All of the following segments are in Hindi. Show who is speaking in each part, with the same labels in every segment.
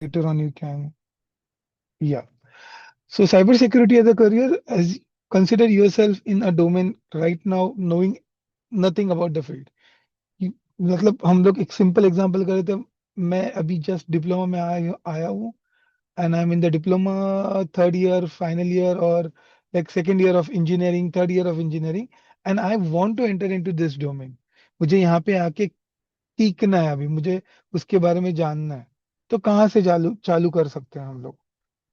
Speaker 1: Later on, you can. Yeah. So, cybersecurity as a career, as consider yourself in a domain right now, knowing nothing about the field. मतलब हम लोग एक सिंपल एग्जांपल करें तो मैं अभी जस्ट डिप्लोमा में आया हूँ and I'm in the diploma third year, final year, or like second year of engineering, third year of engineering, and I want to enter into this domain. मुझे यहाँ पे आके सीखना है, अभी मुझे उसके बारे में जानना है। तो कहाँ से चालू चालू कर सकते हैं हम लोग?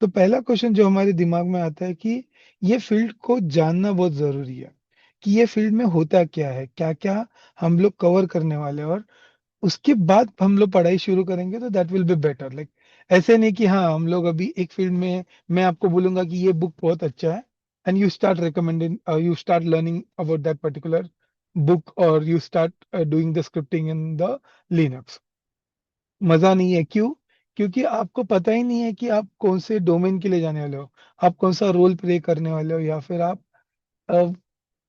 Speaker 1: तो पहला क्वेश्चन जो हमारे दिमाग में आता है कि ये फील्ड को जानना बहुत जरूरी है कि ये फील्ड में होता क्या है, क्या क्या हम लोग कवर करने वाले हैं, और उसके बाद हम लोग पढ़ाई शुरू करेंगे तो that will be better. Like ऐसे नहीं कि हाँ हम लोग अभी एक फील्ड में, मैं आपको बोलूंगा कि ये बुक बहुत अच्छा है and you start recommending, you start learning about that particular book, और you start doing the scripting in the Linux. मजा नहीं है, क्यों? क्योंकि आपको पता ही नहीं है कि आप कौन से डोमेन के लिए जाने वाले हो, आप कौन सा रोल प्ले करने वाले हो, या फिर आप अ,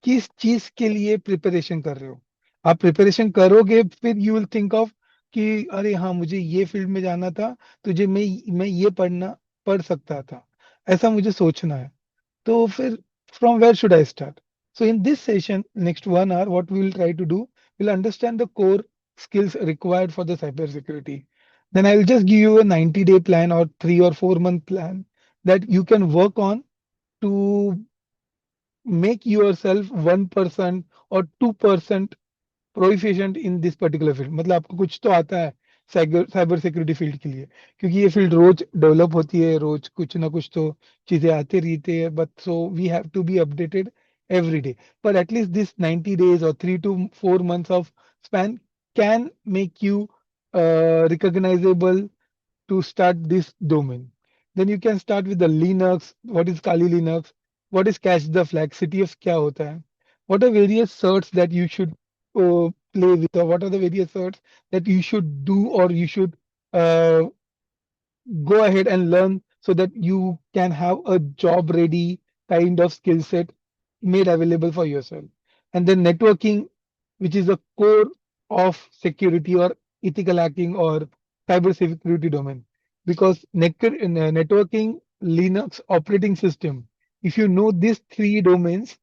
Speaker 1: किस चीज के लिए प्रिपरेशन कर रहे हो। आप प्रिपरेशन करोगे, फिर यू विल थिंक ऑफ कि अरे हाँ मुझे ये फील्ड में जाना था, तुझे मैं ये पढ़ सकता था, ऐसा मुझे सोचना है। तो फिर from where should I start? So in this session, next 1 hour, what we will try to do, we'll understand the core skills required for the cybersecurity. Then I will just give you a 90-day plan or 3 or 4 month plan that you can work on to make yourself 1% or 2% proficient in this particular field. मतलब आपको कुछ तो आता है साइबर सिक्योरिटी फील्ड के लिए, क्योंकि ये फील्ड रोज डेवलप होती है, रोज कुछ ना कुछ तो चीजें आती रहती है, but so we have to be updated every day. But at least this 90 days or 3 to 4 months of span can make you recognizable to start this domain. Then you can start with the Linux. What is Kali Linux? What is Catch the Flag? CTF क्या होता है? What are various certs that you should play with, or what are the various certs that you should do, or you should uh, go ahead and learn so that you can have a job ready kind of skill set made available for yourself. And then networking, which is the core of security or ethical hacking or cyber security domain. Because networking, Linux operating system, if you know these three domains,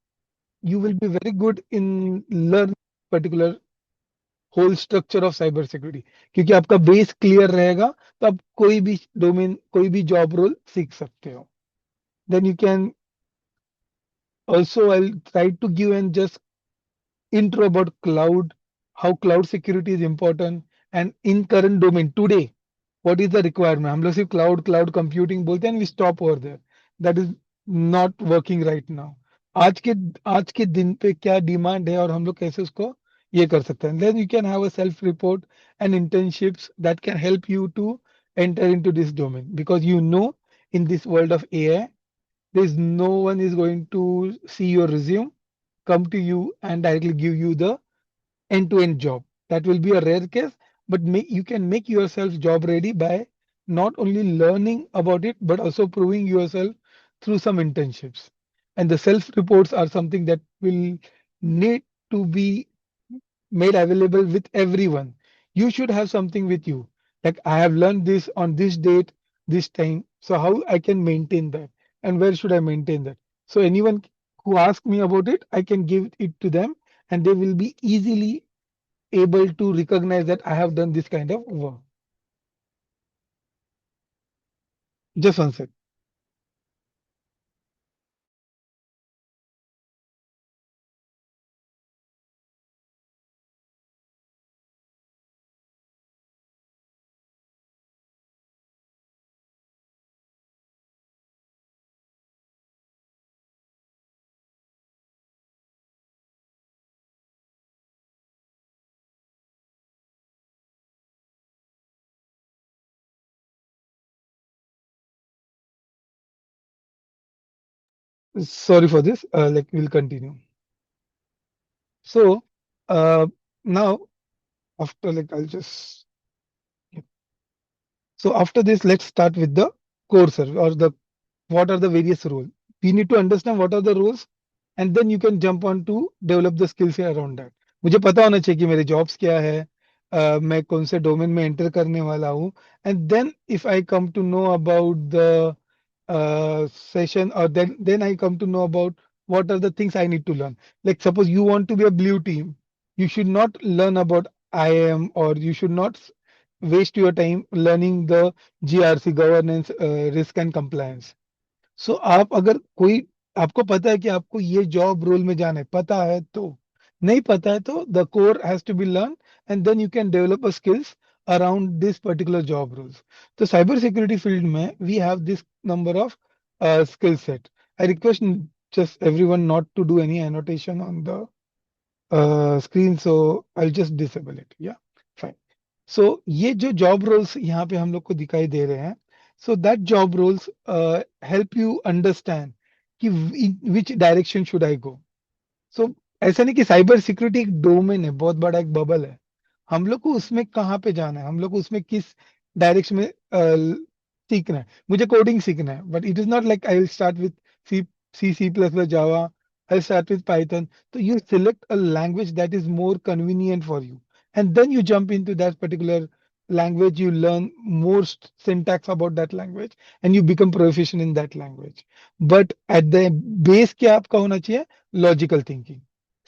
Speaker 1: you will be very good in learn particular whole structure of cyber security. क्योंकि आपका बेस क्लियर रहेगा तो आप कोई भी डोमेन, कोई भी जॉब रोल सीख सकते हो। Then you can also, I try to give an just intro about cloud, how cloud security is important, and in current domain today, what is the requirement? हम लोग सिर्फ क्लाउड कंप्यूटिंग बोलते हैं, we stop over there. That is not working right now. आज के आज के दिन पे क्या डिमांड है और हम लोग कैसे उसको ये कर सकते हैं। Then you can have a self report and internships that can help you to enter into this domain, because you know in this world of AI there is no one is going to see your resume, come to you and directly give you the end-to-end job. That will be a rare case, but you can make yourself job ready by not only learning about it, but also proving yourself through some internships. And the self-reports are something that will need to be made available with everyone. You should have something with you. Like I have learned this on this date, this time. So how I can maintain that, and where should I maintain that? So anyone who asks me about it, I can give it to them, and they will be easily able to recognize that I have done this kind of work. Just one sec. Sorry for this. Like we'll continue. So uh, now after, like I'll just, so after this, let's start with the core service, or the what are the various roles. We need to understand what are the roles, and then you can jump on to develop the skills around that. मुझे पता होना चाहिए कि मेरे जॉब्स क्या है, मैं कौन से डोमेन में एंटर करने वाला हूँ, and then if I come to know about the session, or then I come to know about what are the things I need to learn. Like suppose you want to be a blue team, you should not learn about IAM, or you should not waste your time learning the GRC, governance, risk and compliance. सो आप अगर कोई, आपको पता है कि आपको ये जॉब रोल में जाना है, पता है तो, नहीं पता है तो the core has to be learn, and then you can develop a skills around this particular job roles. तो साइबर सिक्योरिटी फील्ड में we have this number of skill set. I request just everyone not to do any annotation on the screen, so I'll just disable it. Yeah, fine. So ये जो जॉब रोल्स यहाँ पे हम लोग को दिखाई दे रहे हैं, so that job roles help you understand कि विच डायरेक्शन शुड आई गो. सो ऐसा नहीं कि साइबर सिक्योरिटी एक डोमेन है, बहुत बड़ा एक बबल है. हम लोग को उसमें कहाँ पे जाना है, हम लोग को उसमें किस डायरेक्शन में सीखना है. मुझे कोडिंग सीखना है, but it is not like I will start with C C plus plus Java, I start with Python. तो you select a language that is more convenient for you, and then you jump into that particular language, you learn more syntax about that language, and you become proficient in that language. But at the base क्या आपका होना चाहिए, logical thinking.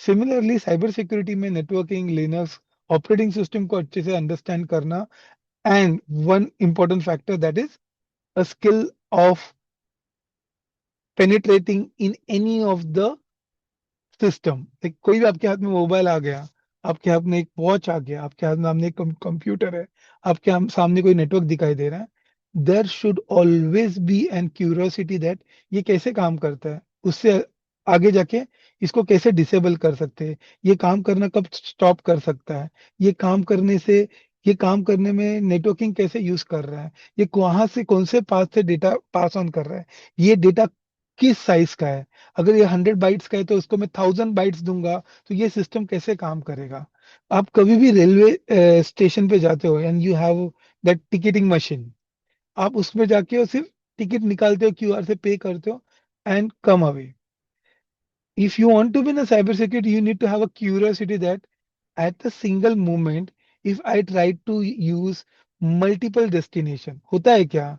Speaker 1: Similarly cyber security में नेटवर्किंग, लिनक्स, ऑपरेटिंग सिस्टम को अच्छे से अंडरस्टैंड करना, and one important factor that is a skill of penetrating in any of the system. कोई भी आपके हाथ में मोबाइल आ गया, आपके हाथ में एक वॉच आ गया, आपके हाथ में सामने एक कंप्यूटर है, आपके सामने कोई नेटवर्क दिखाई दे रहा है, there should always be an curiosity that ये कैसे काम करता है, उससे आगे जाके इसको कैसे डिसेबल कर सकते हैं, ये काम करना कब स्टॉप कर सकता है, ये काम करने से, ये काम करने में नेटवर्किंग कैसे यूज कर रहा है, ये कहाँ से कौन से पाथ से डेटा पास ऑन कर रहा है, ये डेटा किस साइज का है, अगर ये 100 बाइट्स का है तो उसको मैं 1000 बाइट्स दूंगा, तो ये सिस्टम कैसे काम करेगा. आप कभी भी रेलवे स्टेशन पे जाते हो and you have that ticketing machine, आप उसमें जाके और सिर्फ टिकट निकालते हो, क्यूआर से पे करते हो and come away. If you want to be in cyber security, you need to have a curiosity that at a single moment, if I try to use multiple destination, होता है क्या,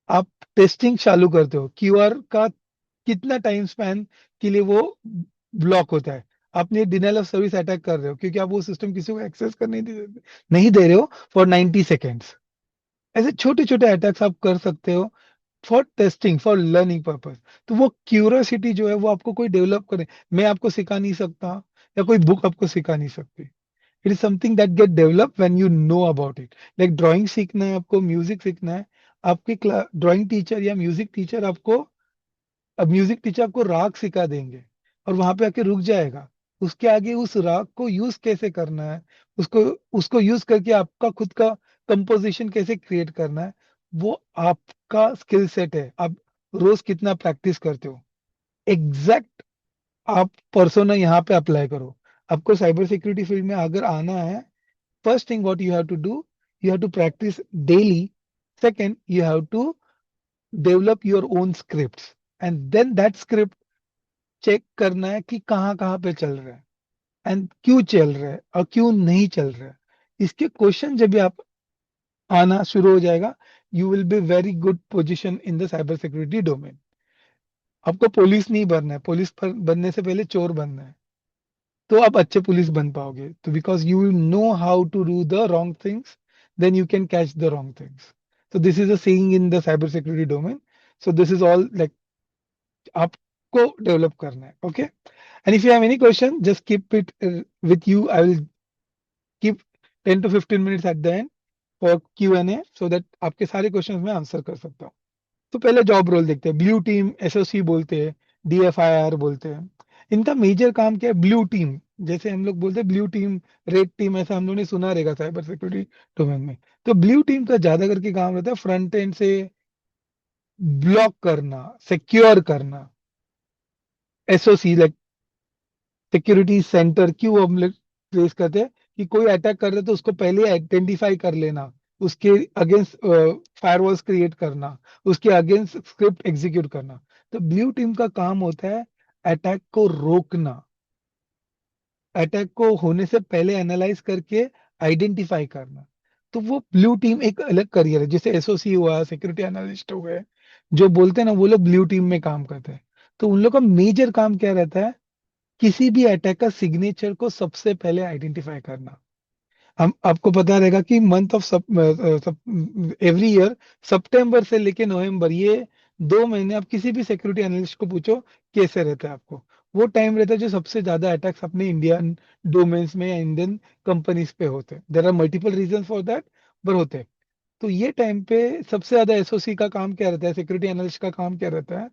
Speaker 1: आप टेस्टिंग चालू करते हो, क्यूआर का कितना टाइम स्पैन के लिए वो ब्लॉक होता है, आपने डिनाइल ऑफ सर्विस अटैक कर रहे हो क्योंकि आप वो सिस्टम किसी को एक्सेस करने नहीं दे रहे हो फॉर 90 सेकेंड्स. ऐसे छोटे छोटे अटैक्स आप कर सकते हो for testing, for learning purpose. तो वो क्यूरियोसिटी जो है वो आपको कोई डेवलप करे, मैं आपको सिखा नहीं सकता, या कोई बुक आपको सिखा नहीं सकती. It is something that get develop when you know about it. Like drawing सीखना है आपको, म्यूजिक सीखना है, आपके ड्राइंग टीचर या म्यूजिक टीचर आपको, अब म्यूजिक टीचर आपको राग सिखा देंगे और वहां पे आके रुक जाएगा. उसके आगे उस राग को यूज कैसे करना है, उसको उसको यूज करके आपका खुद का कंपोजिशन कैसे क्रिएट करना है, वो आपका स्किल सेट है. आप रोज कितना प्रैक्टिस करते हो, एग्जैक्ट आप पर्सोना यहाँ पे अप्लाई करो. आपको साइबर सिक्योरिटी फील्ड में अगर आना है, first thing what you have to do, you have to practice daily. Second, you have to develop your own scripts, and then that script check करना है कि कहाँ कहाँ पे चल रहा है, एंड क्यों चल रहा है और क्यों नहीं चल रहा है. इसके क्वेश्चन जब भी आप आना शुरू हो जाएगा, you will be very good position in the cyber security domain. आपको पुलिस नहीं बनना है, पुलिस बनने से पहले चोर बनना है, तो आप अच्छे पुलिस बन पाओगे. तो because you will know how to do the wrong things, then you can catch the wrong things. So this is a saying in the cyber security domain. So this is all like आपको डेवलप करना है. Okay, and if you have any question just keep it with you. I will keep 10 to 15 minutes at the end for Q&A, so that आपके सारे क्वेश्चन में आंसर कर सकता हूँ. तो पहले जॉब रोल देखते हैं. ब्लू टीम, एसओसी बोलते हैं, DFIR बोलते हैं. इनका मेजर काम क्या है, ब्लू टीम, जैसे हम लोग बोलते हैं ब्लू टीम, रेड टीम, ऐसा हम लोगों ने सुना रहेगा साइबर सिक्योरिटी डोमेन में. तो ब्लू टीम का ज्यादा करके काम रहता है फ्रंट एंड से ब्लॉक करना, सिक्योर करना. एसओसी लाइक सिक्योरिटी सेंटर, क्यों हम लोग प्लेस करते हैं कि कोई अटैक कर रहे हैं तो उसको पहले आइडेंटिफाई कर लेना, उसके अगेंस्ट फायरवॉल्स क्रिएट करना, उसके अगेंस्ट स्क्रिप्ट एग्जीक्यूट करना. तो ब्लू टीम का काम होता है अटैक को रोकना, अटैक को होने से पहले एनालाइज करके आइडेंटिफाई करना। तो वो ब्लू टीम एक अलग करियर है, जैसे एसओसी हुआ, सिक्योरिटी एनालिस्ट हो गए, जो बोलते हैं ना, वो लोग ब्लू टीम में काम करते हैं। तो उन लोग का मेजर काम क्या रहता है? किसी भी अटैक का सिग्नेचर को सबसे पहले आइडेंटिफाई करना। हम आपको पता रहेगा कि मंथ ऑफ सब एवरी ईयर, सितंबर से लेके नवंबर, ये 2 महीने आप किसी भी सिक्योरिटी एनालिस्ट को पूछो कैसे रहता है आपको, वो टाइम रहता है जो सबसे ज्यादा अटैक्स अपने इंडियन डोमेन्स में या इंडियन कंपनीज पे होते हैं। There are multiple reason for that, पर होते हैं। तो ये टाइम पे सबसे ज्यादा एसओसी का काम क्या रहता है, सिक्योरिटी एनालिस्ट का काम क्या रहता है?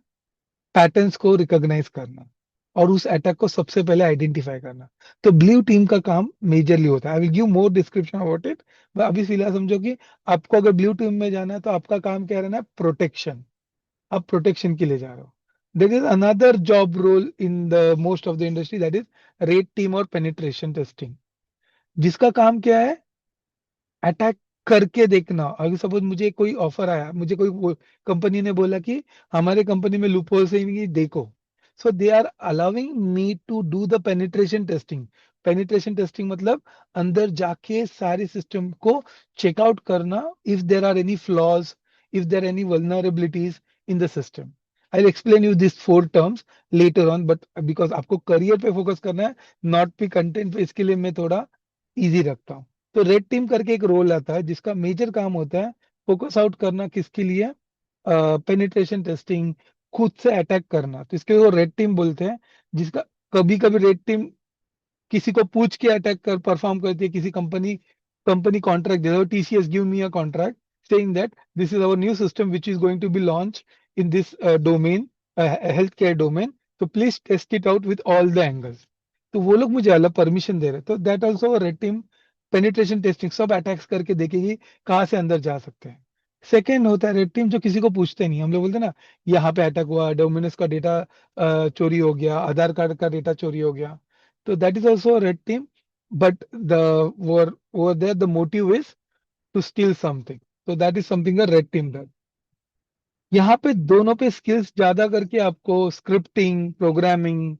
Speaker 1: पैटर्न्स को रिकॉग्नाइज करना और उस अटैक को सबसे पहले आइडेंटिफाई करना। तो ब्लू टीम का काम मेजरली होता है। I will give more description about it. अभी फिलहाल समझो कि आपको अगर ब्लू टीम में जाना है तो आपका काम क्या रहना है? प्रोटेक्शन। आप प्रोटेक्शन के लिए जा रहे हो। There is another job role in the most of the industry, that is red team और पेनिट्रेशन टेस्टिंग, जिसका काम क्या है? अटैक करके देखना। अगर सपोज मुझे कोई ऑफर आया, मुझे कोई कंपनी ने बोला कि हमारे कंपनी में लूप होल्स है, देखो। So they are allowing me to do the penetration testing. Penetration testing मतलब अंदर जाके सारे सिस्टम को चेकआउट करना, if there are any flaws, if there any vulnerabilities in the system. I explain you this 4 terms later on, but because आपको करियर पे फोकस करना है, नॉट पे कंटेंट पे, इसके लिए मैं थोड़ा इजी रखता हूँ। तो रेड टीम करके एक रोल आता है जिसका मेजर काम होता है फोकस आउट करना, किसके लिए? पेनिट्रेशन टेस्टिंग, खुद से अटैक करना, तो इसके वो रेड टीम बोलते हैं। जिसका कभी कभी रेड टीम किसी को पूछ के अटैक कर परफॉर्म करती है। किसी कंपनी कंपनी कॉन्ट्रैक्ट दे दो, TCS give me a contract saying that this is our new system which is going to be launch in this domain, health care domain, तो please test it out with all the angles. तो वो लोग मुझे अलग परमिशन दे रहे हैं, तो that also red team penetration testing, सब अटैक्स करके देखेगी कहाँ से अंदर जा सकते हैं। सेकेंड होता है रेड टीम, जो किसी को पूछते नहीं, हम लोग बोलते हैं ना, यहाँ पे अटैक हुआ, डोमिनोज का डेटा चोरी हो गया, आधार कार्ड का डेटा चोरी हो गया, तो that is also a red team, but the over there the motive is to steal something. So that is something a red team does. यहाँ पे दोनों पे स्किल्स ज्यादा करके आपको स्क्रिप्टिंग, प्रोग्रामिंग,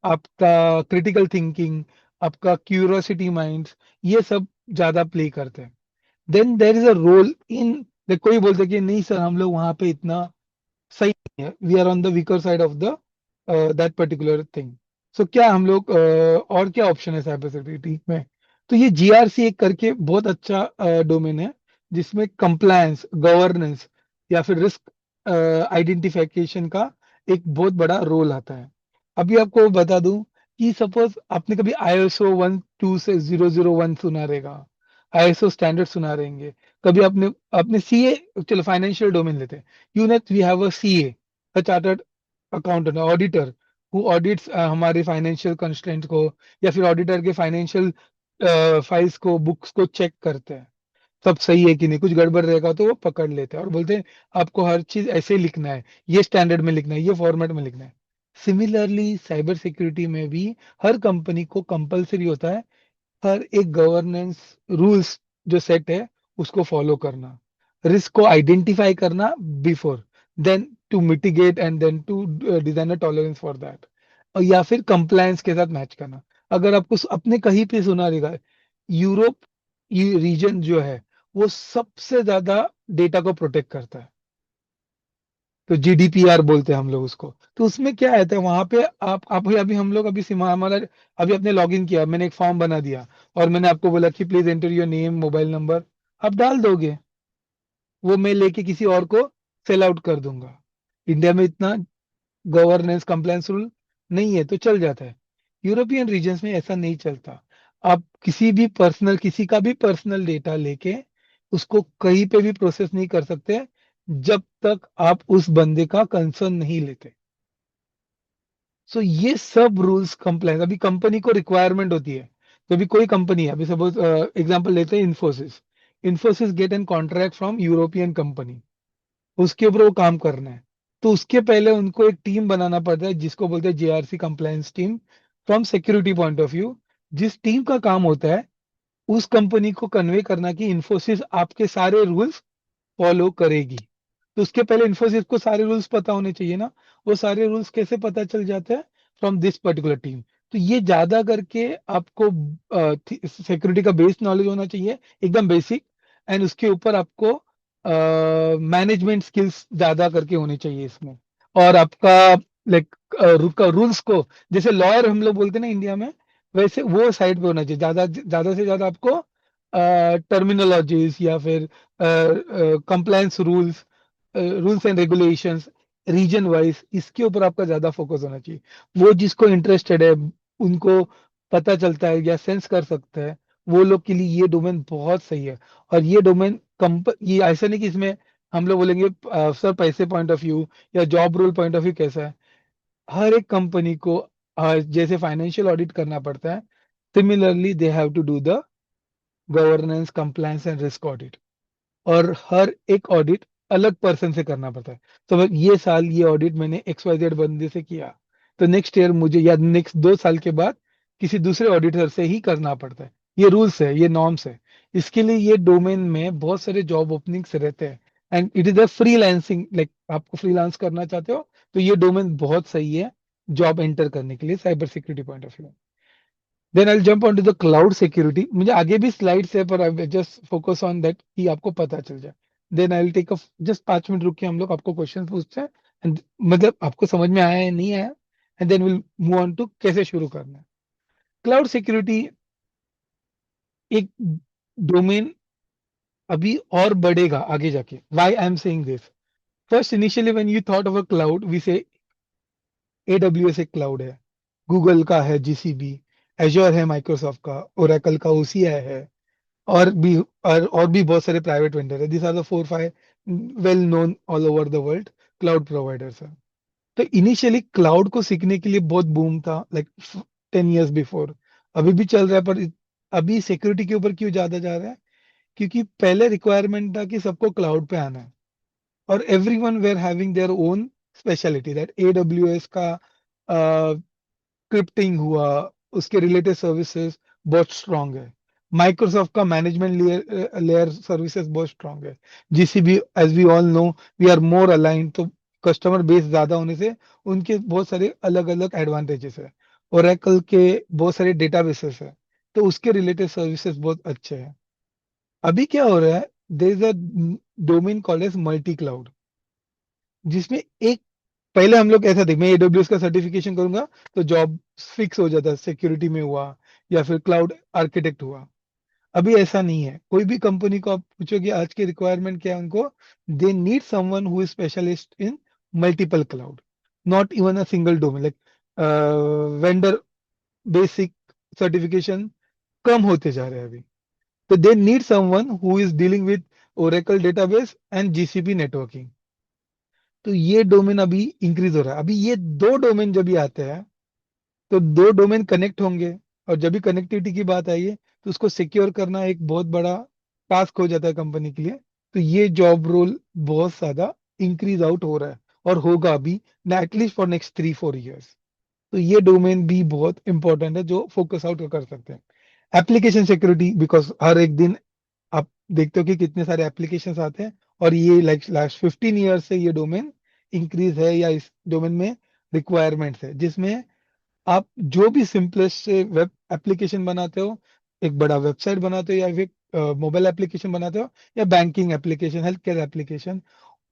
Speaker 1: आपका क्रिटिकल थिंकिंग, आपका क्यूरियोसिटी माइंड्स, ये सब ज्यादा प्ले करते हैं। Then there is a role in, कोई बोलते हैं कि नहीं सर हम लोग वहां पे इतना सही नहीं है, we are on the weaker side of the that particular thing. So क्या हम लोग और क्या ऑप्शन है साइबर सिक्योरिटी में? तो ये जीआरसी एक करके बहुत अच्छा डोमेन है, जिसमें कंप्लायंस, गवर्नेंस या फिर रिस्क आइडेंटिफिकेशन का एक बहुत बड़ा रोल आता है। अभी आपको बता दूं कि सपोज आपने कभी आईएसओ 12001 सुना रहेगा, आईएसओ स्टैंडर्ड सुना रहेंगे। कभी आपने आपने सीए, चलो फाइनेंशियल डोमेन लेते हैं, unit we have a CA, a chartered accountant, auditor, who audits हमारे फाइनेंशियल कंस्ट्रेंट को, या फिर ऑडिटर के फाइनेंशियल फाइल्स को, बुक्स को चेक करते हैं सब सही है कि नहीं, कुछ गड़बड़ रहेगा तो वो पकड़ लेते हैं और बोलते हैं आपको हर चीज ऐसे ही लिखना है, ये स्टैंडर्ड में लिखना है, ये फॉर्मेट में लिखना है। सिमिलरली साइबर सिक्योरिटी में भी हर कंपनी को कंपलसरी होता है हर एक गवर्नेंस रूल्स जो सेट है उसको फॉलो करना, रिस्क को आइडेंटिफाई करना before, then to mitigate and then to design a tolerance for that, और या फिर कंप्लायंस के साथ मैच करना। अगर आपको अपने कहीं पे सुना रहेगा, यूरोप ये रीजन जो है वो सबसे ज्यादा डेटा को प्रोटेक्ट करता है, तो जीडीपीआर बोलते हैं हम लोग उसको। तो उसमें क्या रहता है वहां पे, आप अभी हम लोग अभी सीमा हमारा, अभी आपने लॉग इन किया, मैंने एक फॉर्म बना दिया और मैंने आपको बोला कि please enter your name, mobile number, आप डाल दोगे, वो मैं लेके किसी और को सेल आउट कर दूंगा। इंडिया में इतना गवर्नेंस कंप्लायंस रूल नहीं है तो चल जाता है। यूरोपियन रीजन्स में ऐसा नहीं चलता। आप किसी का भी पर्सनल डेटा लेके उसको कहीं पे भी प्रोसेस नहीं कर सकते जब तक आप उस बंदे का कंसर्न नहीं लेते। सो ये सब रूल्स कंप्लायंस अभी कंपनी को रिक्वायरमेंट होती है। तो अभी कोई कंपनी है, अभी सपोज एग्जांपल लेते हैं Infosys, Infosys get an contract from European company, उसके ऊपर वो काम करना है। तो उसके पहले उनको एक टीम बनाना पड़ता है जिसको बोलते हैं JRC compliance team, from security point of view. जिस टीम का काम होता है उस कंपनी को कन्वे करना कि इन्फोसिस आपके सारे रूल्स फॉलो करेगी। तो उसके पहले इन्फोसिस को सारे रूल्स पता होने चाहिए ना। वो सारे रूल्स कैसे पता चल जाते हैं? From this particular team. तो ये ज्यादा करके आपको सिक्योरिटी का बेस नॉलेज होना चाहिए, एकदम बेसिक। एंड उसके ऊपर आपको मैनेजमेंट स्किल्स ज्यादा करके होनी चाहिए इसमें। और आपका लाइक रूल्स को, जैसे लॉयर हम लोग बोलते हैं ना इंडिया में, वैसे वो साइड पे होना चाहिए। ज्यादा से ज्यादा आपको टर्मिनोलॉजीज या फिर compliance rules, rules and regulations region wise, इसके ऊपर आपका ज्यादा फोकस होना चाहिए। वो जिसको इंटरेस्टेड है, उनको पता चलता है या सेंस कर सकता है, वो लोग के लिए ये डोमेन बहुत सही है। और ये डोमेन ये ऐसा नहीं कि इसमें हम लोग बोलेंगे सर पैसे पॉइंट ऑफ व्यू या job role point of view कैसा है। हर एक कंपनी को जैसे फाइनेंशियल ऑडिट करना पड़ता है, similarly they have to do the governance compliance and risk audit. और हर एक ऑडिट अलग पर्सन से करना पड़ता है। तो ये साल ये ऑडिट मैंने XYZ बंदे से किया, तो नेक्स्ट ईयर मुझे या नेक्स्ट 2 साल के बाद किसी दूसरे ऑडिटर से ही करना पड़ता है। ये रूल्स है, ये नॉर्म्स है। इसके लिए ये डोमेन में बहुत सारे जॉब ओपनिंग्स रहते हैं। And it is a freelancing, like आपको फ्रीलांस करना चाहते हो तो ये डोमेन बहुत सही है जॉब एंटर करने के लिए cyber security point of view. Then I jump on to the cloud security. मुझे आगे भी स्लाइड्स है पर I just focus on that कि आपको पता चल जाए। Then I will take a just 5 minute रुक के हम लोग आपको क्वेश्चन पूछते हैं। And मतलब आपको समझ में आया है नहीं आया, and then will move on to कैसे शुरू करना है। क्लाउड सिक्योरिटी एक डोमेन अभी और बढ़ेगा आगे जाके। Why I am saying this? First initially when you thought of a cloud, we say AWS एक क्लाउड है, गूगल का है GCP, एजोर है माइक्रोसॉफ्ट का, ओरेकल का OCI है, और भी बहुत सारे प्राइवेट वेंडर है। This are the 4 5 well known all over the world cloud providers है। तो इनिशियली क्लाउड को सीखने के लिए बहुत बूम था, लाइक 10 years बिफोर। अभी भी चल रहा है, पर अभी सिक्योरिटी के ऊपर क्यों ज्यादा जा रहा है? क्योंकि पहले रिक्वायरमेंट था कि सबको क्लाउड पे आना है, और everyone were having their own speciality. That AWS का स्क्रिप्टिंग हुआ, उसके रिलेटेड सर्विसेज बहुत स्ट्रांग है। माइक्रोसॉफ्ट का मैनेजमेंट लेयर लेयर सर्विसेज बहुत स्ट्रांग है। GCP as we all know, we are more align, तो कस्टमर बेस ज्यादा होने से उनके बहुत सारे अलग अलग एडवांटेजेस है। ओरेकल के बहुत सारे डेटाबेसेस है, तो उसके रिलेटेड सर्विसेज बहुत अच्छे हैं। अभी क्या हो रहा है, there is a domain called as multi cloud, जिसमें एक, पहले हम लोग ऐसा थे, मैं AWS का सर्टिफिकेशन करूंगा तो जॉब फिक्स हो जाता है, सिक्योरिटी में हुआ या फिर क्लाउड आर्किटेक्ट हुआ। अभी ऐसा नहीं है। कोई भी कंपनी को आप पूछोगे आज की रिक्वायरमेंट क्या है उनको, they need someone who is specialist in multiple cloud, not even a single domain. Like vendor basic certification कम होते जा रहे हैं अभी। तो they need someone who is dealing with Oracle database and GCP networking. तो ये डोमेन अभी इंक्रीज हो रहा है। अभी ये दो डोमेन जब भी आते हैं, तो दो डोमेन कनेक्ट होंगे, और जब भी कनेक्टिविटी की बात आई है तो उसको सिक्योर करना एक बहुत बड़ा टास्क हो जाता है कंपनी के लिए। तो ये जॉब रोल बहुत ज्यादा इंक्रीज आउट हो रहा है, और होगा अभी ना, एटलीस्ट फॉर नेक्स्ट 3 4 years। तो ये डोमेन भी बहुत इंपॉर्टेंट है जो फोकस आउट कर सकते हैं। एप्लीकेशन सिक्योरिटी, बिकॉज हर एक दिन आप देखते हो कि कितने सारे एप्लीकेशंस आते हैं, और ये लाइक लास्ट 15 years से ये डोमेन इंक्रीज है, या इस डोमेन में रिक्वायरमेंट्स है, जिसमें आप जो भी सिंपलेस्ट से वेब एप्लीकेशन बनाते हो, एक बड़ा वेबसाइट बनाते हो, या फिर मोबाइल एप्लीकेशन बनाते हो, या banking application, health care application,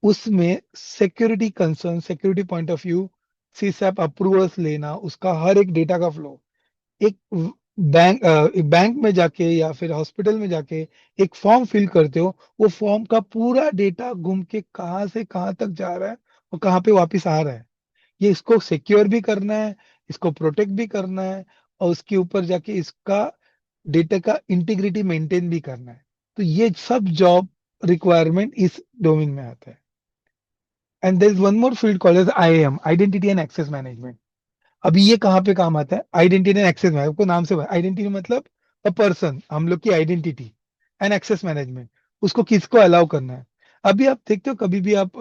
Speaker 1: उसमें security concern, security point of view, CSAP approvals लेना, उसका हर एक डेटा का फ्लो, एक एक बैंक में जाके या फिर हॉस्पिटल में जाके एक फॉर्म फिल करते हो, वो फॉर्म का पूरा डेटा घूम के कहाँ से कहाँ तक जा रहा है और कहाँ पे वापस आ रहा है, ये इसको सिक्योर भी करना है, इसको प्रोटेक्ट भी करना है, और उसके ऊपर जाके इसका डेटा का इंटीग्रिटी मेंटेन भी करना है। तो ये सब जॉब रिक्वायरमेंट इस डोमेन में आता है। And there is one more field called as IAM, identity and access management. अभी ये कहाँ पे काम आता है? आइडेंटिटी एंड एक्सेस मैनेजमेंट, आपको नाम से आइडेंटिटी मतलब अ पर्सन, हम लोग की आइडेंटिटी, एंड एक्सेस मैनेजमेंट, उसको किसको अलाउ करना है। अभी आप देखते हो कभी भी आप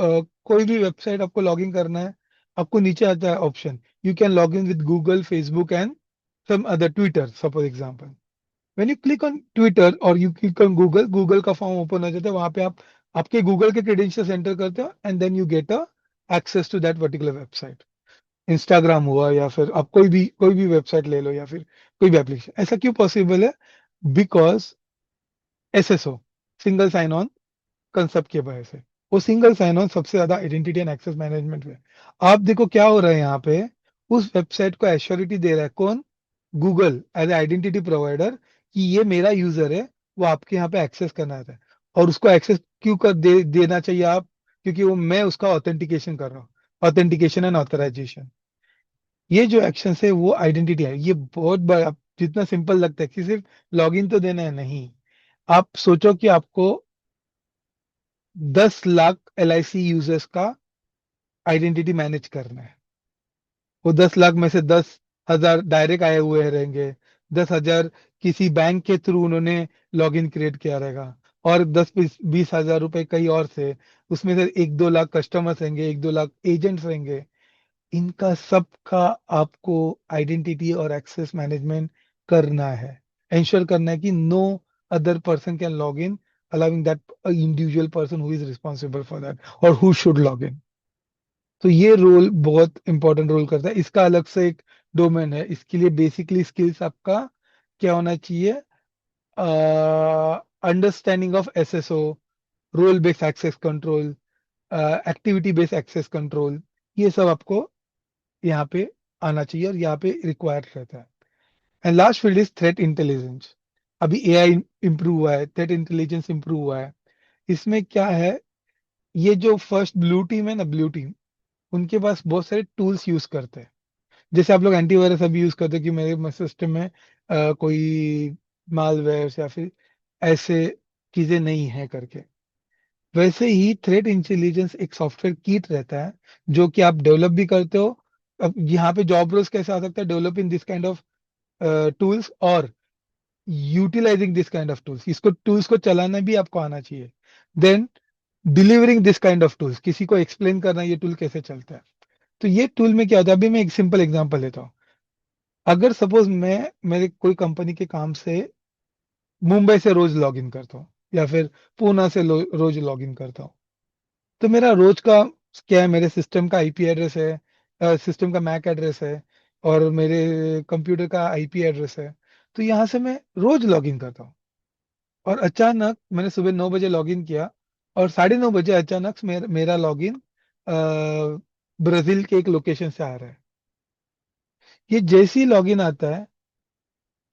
Speaker 1: कोई भी वेबसाइट आपको लॉग इन करना है, आपको नीचे आता है option, you can log in with Google, Facebook and some other, Twitter suppose example. When you click on Twitter और you click on Google, Google का फॉर्म ओपन हो जाता है, वहां पे आप आपके गूगल के क्रेडेंशियल्स एंटर करते हो, and then you get a access to that particular website. Instagram हुआ, या फिर आप कोई भी वेबसाइट ले लो, या फिर कोई भी एप्लीकेशन, ऐसा क्यों पॉसिबल है? Because SSO, single sign on concept की वजह से। वो सिंगल साइन ऑन सबसे ज्यादा आइडेंटिटी एंड एक्सेस मैनेजमेंट में। आप देखो क्या हो रहा है यहाँ पे, उस वेबसाइट को एश्योरिटी दे रहा है कौन? गूगल एज आइडेंटिटी प्रोवाइडर, कि ये मेरा यूजर है, वो आपके यहाँ पे एक्सेस करना है। और उसको एक्सेस क्यों देना चाहिए आप? क्योंकि वो मैं उसका ऑथेंटिकेशन कर रहा हूँ, ऑथेंटिकेशन एंड ऑथराइजेशन। ये जो एक्शन है वो आइडेंटिटी है। ये बहुत बड़ा, जितना सिंपल लगता है कि सिर्फ लॉगिन तो देना है, नहीं। आप सोचो कि आपको 10 लाख LIC यूजर्स का आइडेंटिटी मैनेज करना है। वो 10 लाख में से 10,000 डायरेक्ट आए हुए रहेंगे, 10,000 किसी बैंक के थ्रू उन्होंने लॉग इन क्रिएट किया रहेगा, और 10-20 हजार रुपए कहीं और से, उसमें से 1-2 लाख कस्टमर्स रहेंगे, 1-2 लाख एजेंट्स रहेंगे। इनका सबका आपको आइडेंटिटी और एक्सेस मैनेजमेंट करना है। इंश्योर करना है कि no other person can log in, allowing that individual person who is responsible for that और हु शुड लॉग इन। तो ये रोल बहुत इंपॉर्टेंट रोल करता है। इसका अलग से एक डोमेन है। इसके लिए बेसिकली स्किल्स आपका क्या होना चाहिए? Understanding of SSO, role based access control, activity based access control, ये सब आपको यहाँ पे आना चाहिए और यहाँ पे रिक्वायर्ड रहता है। And last field is threat intelligence. अभी AI इंप्रूव हुआ है, थ्रेट इंटेलिजेंस इंप्रूव हुआ है। इसमें क्या है, ये जो फर्स्ट ब्लू टीम है ना, ब्लू टीम, उनके पास बहुत सारे टूल्स यूज करते हैं। जैसे आप लोग एंटीवायरस अभी यूज करते हैं कि मेरे सिस्टम में कोई मालवेयर या फिर ऐसे चीजें नहीं है करके। वैसे ही थ्रेट इंटेलिजेंस एक सॉफ्टवेयर किट रहता है, जो कि आप डेवलप भी करते हो। अब यहाँ पे जॉब रोल्स कैसे आ सकता है? Develop in this kind of tools, और utilising this kind of tools, इसको टूल्स को चलाना भी आपको आना चाहिए। Then delivering this kind of tools, किसी को एक्सप्लेन करना ये टूल कैसे चलता है। तो ये टूल में क्या होता है, अभी मैं एक सिंपल एग्जांपल लेता हूँ। अगर सपोज मैं मेरे कोई कंपनी के काम से मुंबई से रोज लॉग इन करता हूँ, या फिर पूना से रोज लॉग इन करता हूँ, तो मेरा रोज का क्या है? मेरे सिस्टम का IP एड्रेस है, सिस्टम का मैक एड्रेस है, और मेरे कंप्यूटर का IP एड्रेस है। तो यहाँ से मैं रोज लॉग इन करता हूँ, और अचानक मैंने सुबह 9 बजे लॉग इन किया, और 9:30 बजे अचानक मेरा लॉग इन ब्राजील के एक लोकेशन से आ रहा है। ये जैसे ही लॉग इन आता है,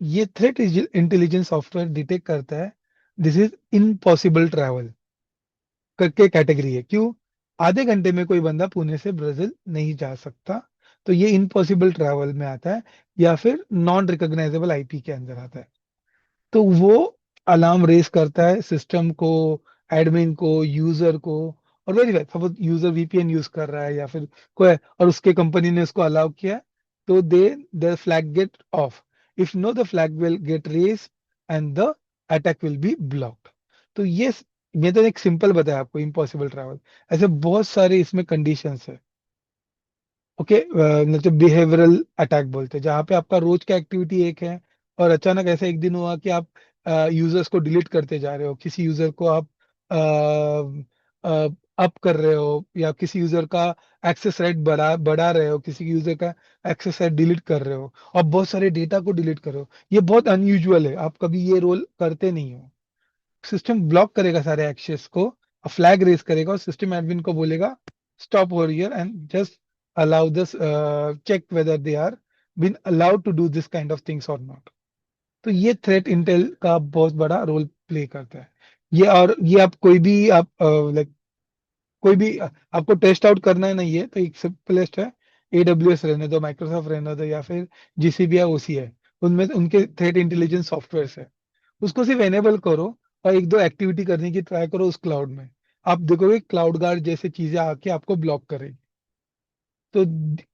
Speaker 1: ये थ्रेट इंटेलिजेंस सॉफ्टवेयर डिटेक्ट करता है, दिस इज इम्पॉसिबल ट्रैवल करके कैटेगरी है। क्यों? आधे घंटे में कोई बंदा पुणे से ब्राजील नहीं जा सकता। तो ये इम्पॉसिबल ट्रैवल में आता है, या फिर नॉन रिकॉग्नाइजेबल IP के अंदर आता है। तो वो अलार्म रेस करता है सिस्टम को, एडमिन को, यूजर को। और very well, suppose user VPN use कर रहा है, या फिर कोई, और उसके कंपनी ने उसको अलाउ किया है, तो the flag get off. If no, the flag will get raise and the attack will be blocked. तो ये तो एक सिंपल बताया आपको, इम्पॉसिबल ट्रैवल। ऐसे बहुत सारे इसमें कंडीशंस है। ओके, मतलब बिहेवियरल अटैक बोलते हैं, जहाँ पे आपका रोज का एक्टिविटी एक है, और अचानक ऐसा एक दिन हुआ कि आप यूजर्स को डिलीट करते जा रहे हो, किसी यूजर को आप अप कर रहे हो, या किसी यूजर का एक्सेस राइट बढ़ा बढ़ा रहे हो, किसी यूजर का एक्सेस राइट डिलीट कर रहे हो, और बहुत सारे डेटा को डिलीट कर रहे हो। ये बहुत अनयूजुअल है, आप कभी ये रोल करते नहीं हो। सिस्टम ब्लॉक करेगा सारे एक्सेस को, फ्लैग रेस करेगा, और सिस्टम एडमिन को बोलेगा stop over here and just allow this check whether they are been allowed to do this kind of things or not। तो ये थ्रेट इंटेल का बहुत बड़ा रोल प्ले करता है। ये, और ये आप कोई भी आप लाइक कोई भी आपको टेस्ट आउट करना है ना, ये तो एक सिंपलेस्ट है। AWS रहने दो, माइक्रोसॉफ्ट रहने दो, या फिर GCP है, OC है, उनमें उनके थ्रेट इंटेलिजेंस सॉफ्टवेयर है। उसको सिर्फ एनेबल करो, और एक दो एक्टिविटी करने की ट्राई करो उस क्लाउड में। आप देखोगे क्लाउड गार्ड जैसे चीजें आके आपको ब्लॉक करेगी। तो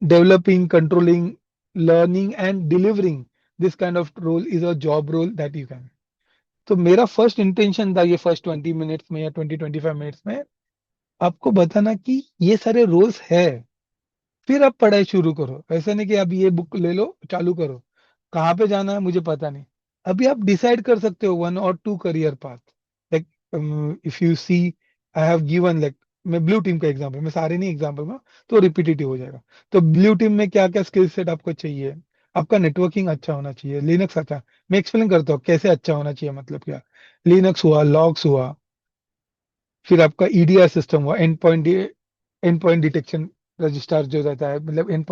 Speaker 1: developing, controlling, learning and delivering this kind of role is a job role that you can. तो मेरा फर्स्ट इंटेंशन था ये फर्स्ट 20 मिनट्स में या 20-25 मिनट्स में आपको बताना कि ये सारे रोल्स है। फिर आप पढ़ाई शुरू करो। ऐसा नहीं कि अभी ये बुक ले लो, चालू करो। कहाँ पे जाना है मुझे पता नहीं। अभी आप डिसाइड कर सकते हो 1 or 2 career path. Like if you see, I have given, like मैं ब्लू टीम का एग्जांपल, मैं सारे नहीं एग्जांपल में, तो रिपीटेटिव हो जाएगा। तो ब्लू टीम में क्या क्या स्किल सेट आपको चाहिए? आपका नेटवर्किंग अच्छा होना चाहिए, लिनक्स अच्छा। मैं एक्सप्लेन करता हूँ कैसे अच्छा होना चाहिए, मतलब क्या। लिनक्स हुआ, लॉग्स हुआ, फिर आपका ईडीआर सिस्टम हुआ, एंड पॉइंट डिटेक्शन रजिस्टर जो रहता है, मतलब एंड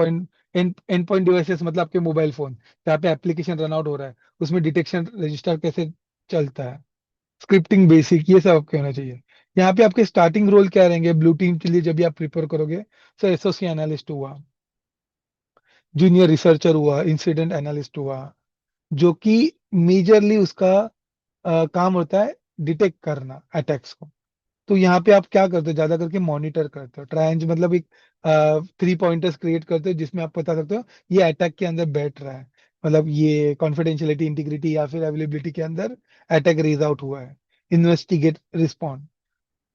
Speaker 1: पॉइंट डिवाइसेस, मतलब आपके मोबाइल फोन जहाँ पे एप्लीकेशन रन आउट हो रहा है, उसमें डिटेक्शन रजिस्टर कैसे चलता है, स्क्रिप्टिंग बेसिक, ये सब आपके होना चाहिए। यहाँ पे आपके स्टार्टिंग रोल क्या रहेंगे ब्लू टीम के लिए जब भी आप प्रिपेयर करोगे? सो एसओसी एनालिस्ट हुआ, जूनियर रिसर्चर हुआ, इंसिडेंट एनालिस्ट हुआ, जो कि मेजरली उसका काम होता है डिटेक्ट करना अटैक्स को। तो यहाँ पे आप क्या करते हो, ज्यादा करके मॉनिटर करते हो, ट्रायंज मतलब एक 3 पॉइंटर्स क्रिएट करते हो जिसमें आप बता सकते हो ये अटैक के अंदर बैठ रहा है, मतलब ये कॉन्फिडेंशियलिटी, इंटीग्रिटी या फिर अवेलेबिलिटी के अंदर अटैक रेज आउट हुआ है। Investigate, respond.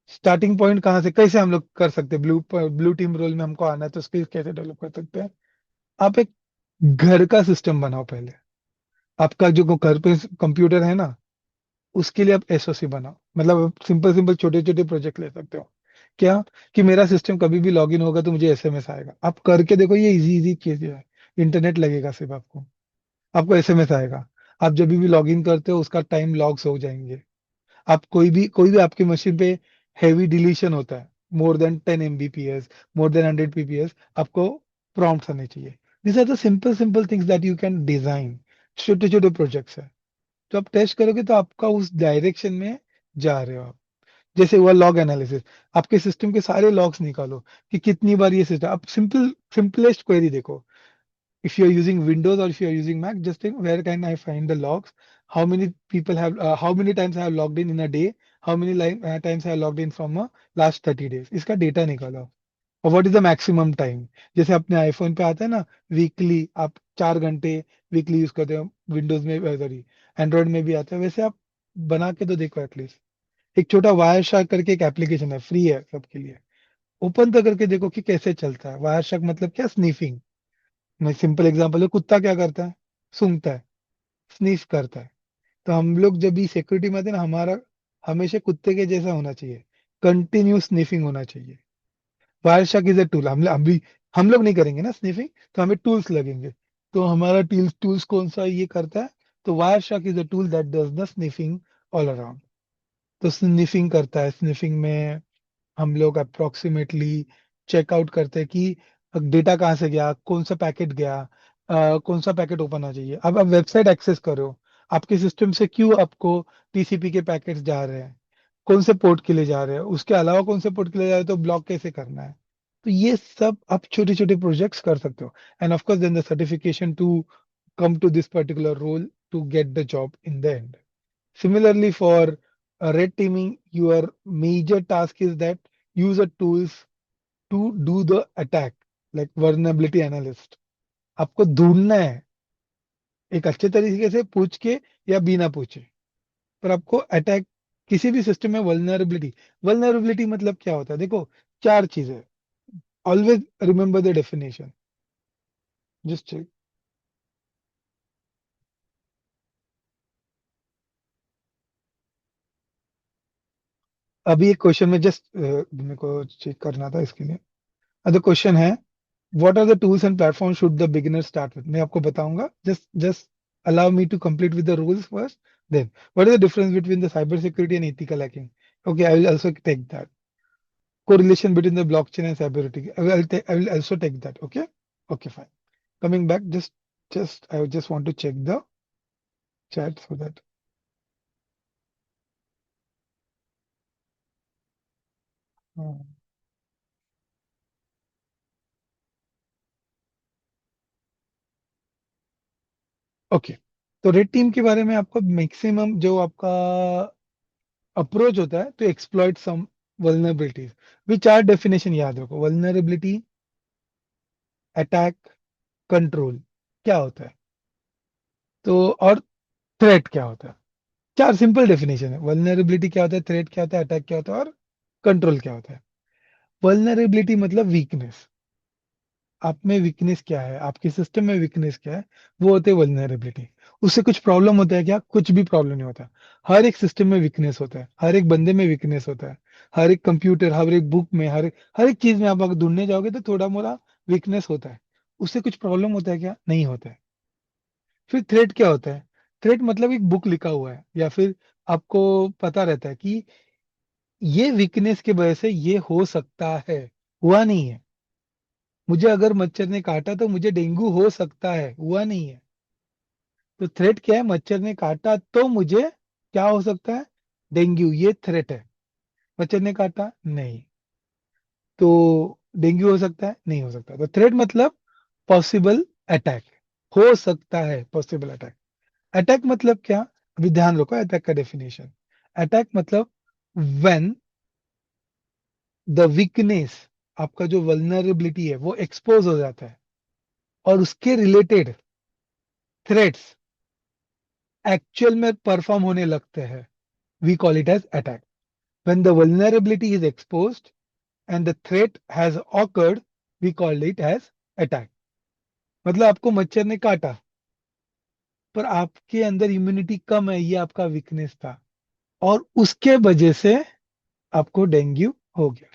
Speaker 1: स्टार्टिंग पॉइंट कहाँ से कैसे हम लोग कर सकते हैं? ब्लू टीम रोल में हमको आना है तो स्किल्स कैसे डेवलप कर सकते हैं? आप एक घर का सिस्टम बनाओ पहले। आपका जो घर पे कंप्यूटर है ना, उसके लिए आप एसओसी बनाओ, मतलब सिंपल सिंपल छोटे छोटे प्रोजेक्ट ले सकते हो। क्या? कि मेरा सिस्टम कभी भी लॉगिन होगा तो मुझे एसएमएस आएगा। आप करके देखो, ये इजी इजी चीज है। इंटरनेट लगेगा सिर्फ आपको, आपको एसएमएस आएगा। आप जब भी लॉगिन करते हो उसका टाइम लॉग्स हो जाएंगे। आप कोई भी आपकी मशीन पे हैवी डिलीशन होता है, more than 10 Mbps, more than 100 pps, आपको प्रॉम्प्ट्स आने चाहिए। This are the simple simple things that you can design. छोटे छोटे प्रोजेक्ट्स है, तो आप टेस्ट करोगे तो आपका उस डायरेक्शन में जा रहे हो आप। जैसे हुआ लॉग एनालिसिस, आपके सिस्टम के सारे लॉग्स निकालो कि कितनी बार ये सिस्टम, आप सिंपलेस्ट क्वेरी देखो। if you are using Windows or if you are using Mac, just think where can I find the logs? How many people have, how many times I have logged in a day? How many times I have logged in from last 30 days? इसका डेटा निकालो। और what is the maximum time? जैसे अपने आईफोन पे आता है ना, वीकली आप 4 घंटे वीकली यूज करते हो, विंडोज में, सॉरी, एंड्रॉइड में भी आता है, वैसे आप बना के तो देखो एटलीस्ट। एक छोटा वायर शार्क करके एक एप्लीकेशन है, फ्री है सबके लिए। ओपन तो करके देखो कि कैसे चलता है वायर शार्क, मतलब क्या, स्नीफिंग। मैं सिंपल एग्जांपल है, कुत्ता क्या करता है? सूंघता है, स्नीफ करता है। तो हम लोग जब भी सिक्योरिटी में आते हैं ना, हमारा हमेशा कुत्ते के जैसा होना चाहिए, कंटिन्यू स्निफिंग होना चाहिए। Wireshark is a tool. हम लोग नहीं करेंगे ना स्निफिंग, तो हमें टूल्स लगेंगे। तो हमारा टूल्स कौन सा ये करता है? तो Wireshark is a tool that does the sniffing all around. तो स्निफिंग करता है, स्निफिंग में हम लोग अप्रोक्सीमेटली चेकआउट करते हैं कि डेटा कहाँ से गया, कौन सा पैकेट गया, कौन सा पैकेट ओपन होना चाहिए। अब आप वेबसाइट एक्सेस करो, आपके सिस्टम से क्यों आपको टीसीपी के पैकेट्स जा रहे हैं, कौन से पोर्ट के लिए जा रहे हैं, उसके अलावा कौन से पोर्ट के लिए जा रहे हैं, तो ब्लॉक कैसे करना है। तो ये सब आप छोटे छोटे प्रोजेक्ट्स कर सकते हो। And of course then the certification to come to this particular role to get the job in the end. Similarly, for red teaming, your major task is that use a tools to do the attack, like vulnerability analyst. आपको ढूंढना है एक अच्छे तरीके से पूछ के या बिना पूछे, पर आपको अटैक, किसी भी सिस्टम में वल्नरेबिलिटी। वल्नरेबिलिटी मतलब क्या होता है? देखो, 4 चीजें, always remember the definition. Just अभी एक क्वेश्चन में जस्ट मेरे को चेक करना था इसके लिए। द क्वेश्चन है, what are the tools and platforms should the beginner start with? मैं आपको बताऊंगा, just allow me to complete with the rules first. Then what is the difference between the cyber security and ethical hacking? Okay, I will also take that. Correlation between the blockchain and cyber security, I will also take that. Okay, okay, fine. Coming back, just I just want to check the chat so that. Okay, तो रेड टीम के बारे में आपको मैक्सिमम जो आपका अप्रोच होता है तो एक्सप्लॉइट सम वल्नरेबिलिटीज। भी 4 डेफिनेशन याद रखो, वल्नरेबिलिटी, अटैक, कंट्रोल क्या होता है, तो और थ्रेट क्या होता है। 4 सिंपल डेफिनेशन है, वल्नरेबिलिटी क्या होता है, थ्रेट क्या होता है, अटैक क्या होता है, और कंट्रोल क्या होता है। वल्नरेबिलिटी मतलब वीकनेस, आप में वीकनेस क्या है, आपके सिस्टम में वीकनेस क्या है, वो होते हैं वल्नरेबिलिटी। उससे कुछ प्रॉब्लम होता है क्या? कुछ भी प्रॉब्लम नहीं होता। हर एक सिस्टम में वीकनेस होता है, हर एक बंदे में वीकनेस होता है। हर एक कंप्यूटर, हर एक बुक में, हर एक चीज में आप अगर ढूंढने जाओगे तो थोड़ा मोड़ा वीकनेस होता है। उससे कुछ प्रॉब्लम होता है क्या? नहीं होता है। फिर थ्रेट क्या होता है? थ्रेट मतलब एक बुक लिखा हुआ है, या फिर आपको पता रहता है कि ये वीकनेस की वजह से ये हो सकता है, हुआ नहीं है। मुझे अगर मच्छर ने काटा तो मुझे डेंगू हो सकता है, हुआ नहीं है। तो थ्रेट क्या है? मच्छर ने काटा तो मुझे क्या हो सकता है? डेंगू, ये थ्रेट है। मच्छर ने काटा नहीं, तो डेंगू हो सकता है, नहीं हो सकता। तो थ्रेट मतलब पॉसिबल अटैक, हो सकता है पॉसिबल अटैक। अटैक मतलब क्या? अभी ध्यान रखो अटैक का डेफिनेशन। अटैक मतलब व्हेन द वीकनेस, आपका जो वल्नरेबिलिटी है वो एक्सपोज हो जाता है, और उसके रिलेटेड थ्रेट्स एक्चुअल में परफॉर्म होने लगते हैं, we call it as attack. When the vulnerability is exposed and the threat has occurred, we call it as attack. मतलब आपको मच्छर ने काटा, पर आपके अंदर इम्यूनिटी कम है, ये आपका वीकनेस था, और उसके वजह से आपको डेंगू हो गया।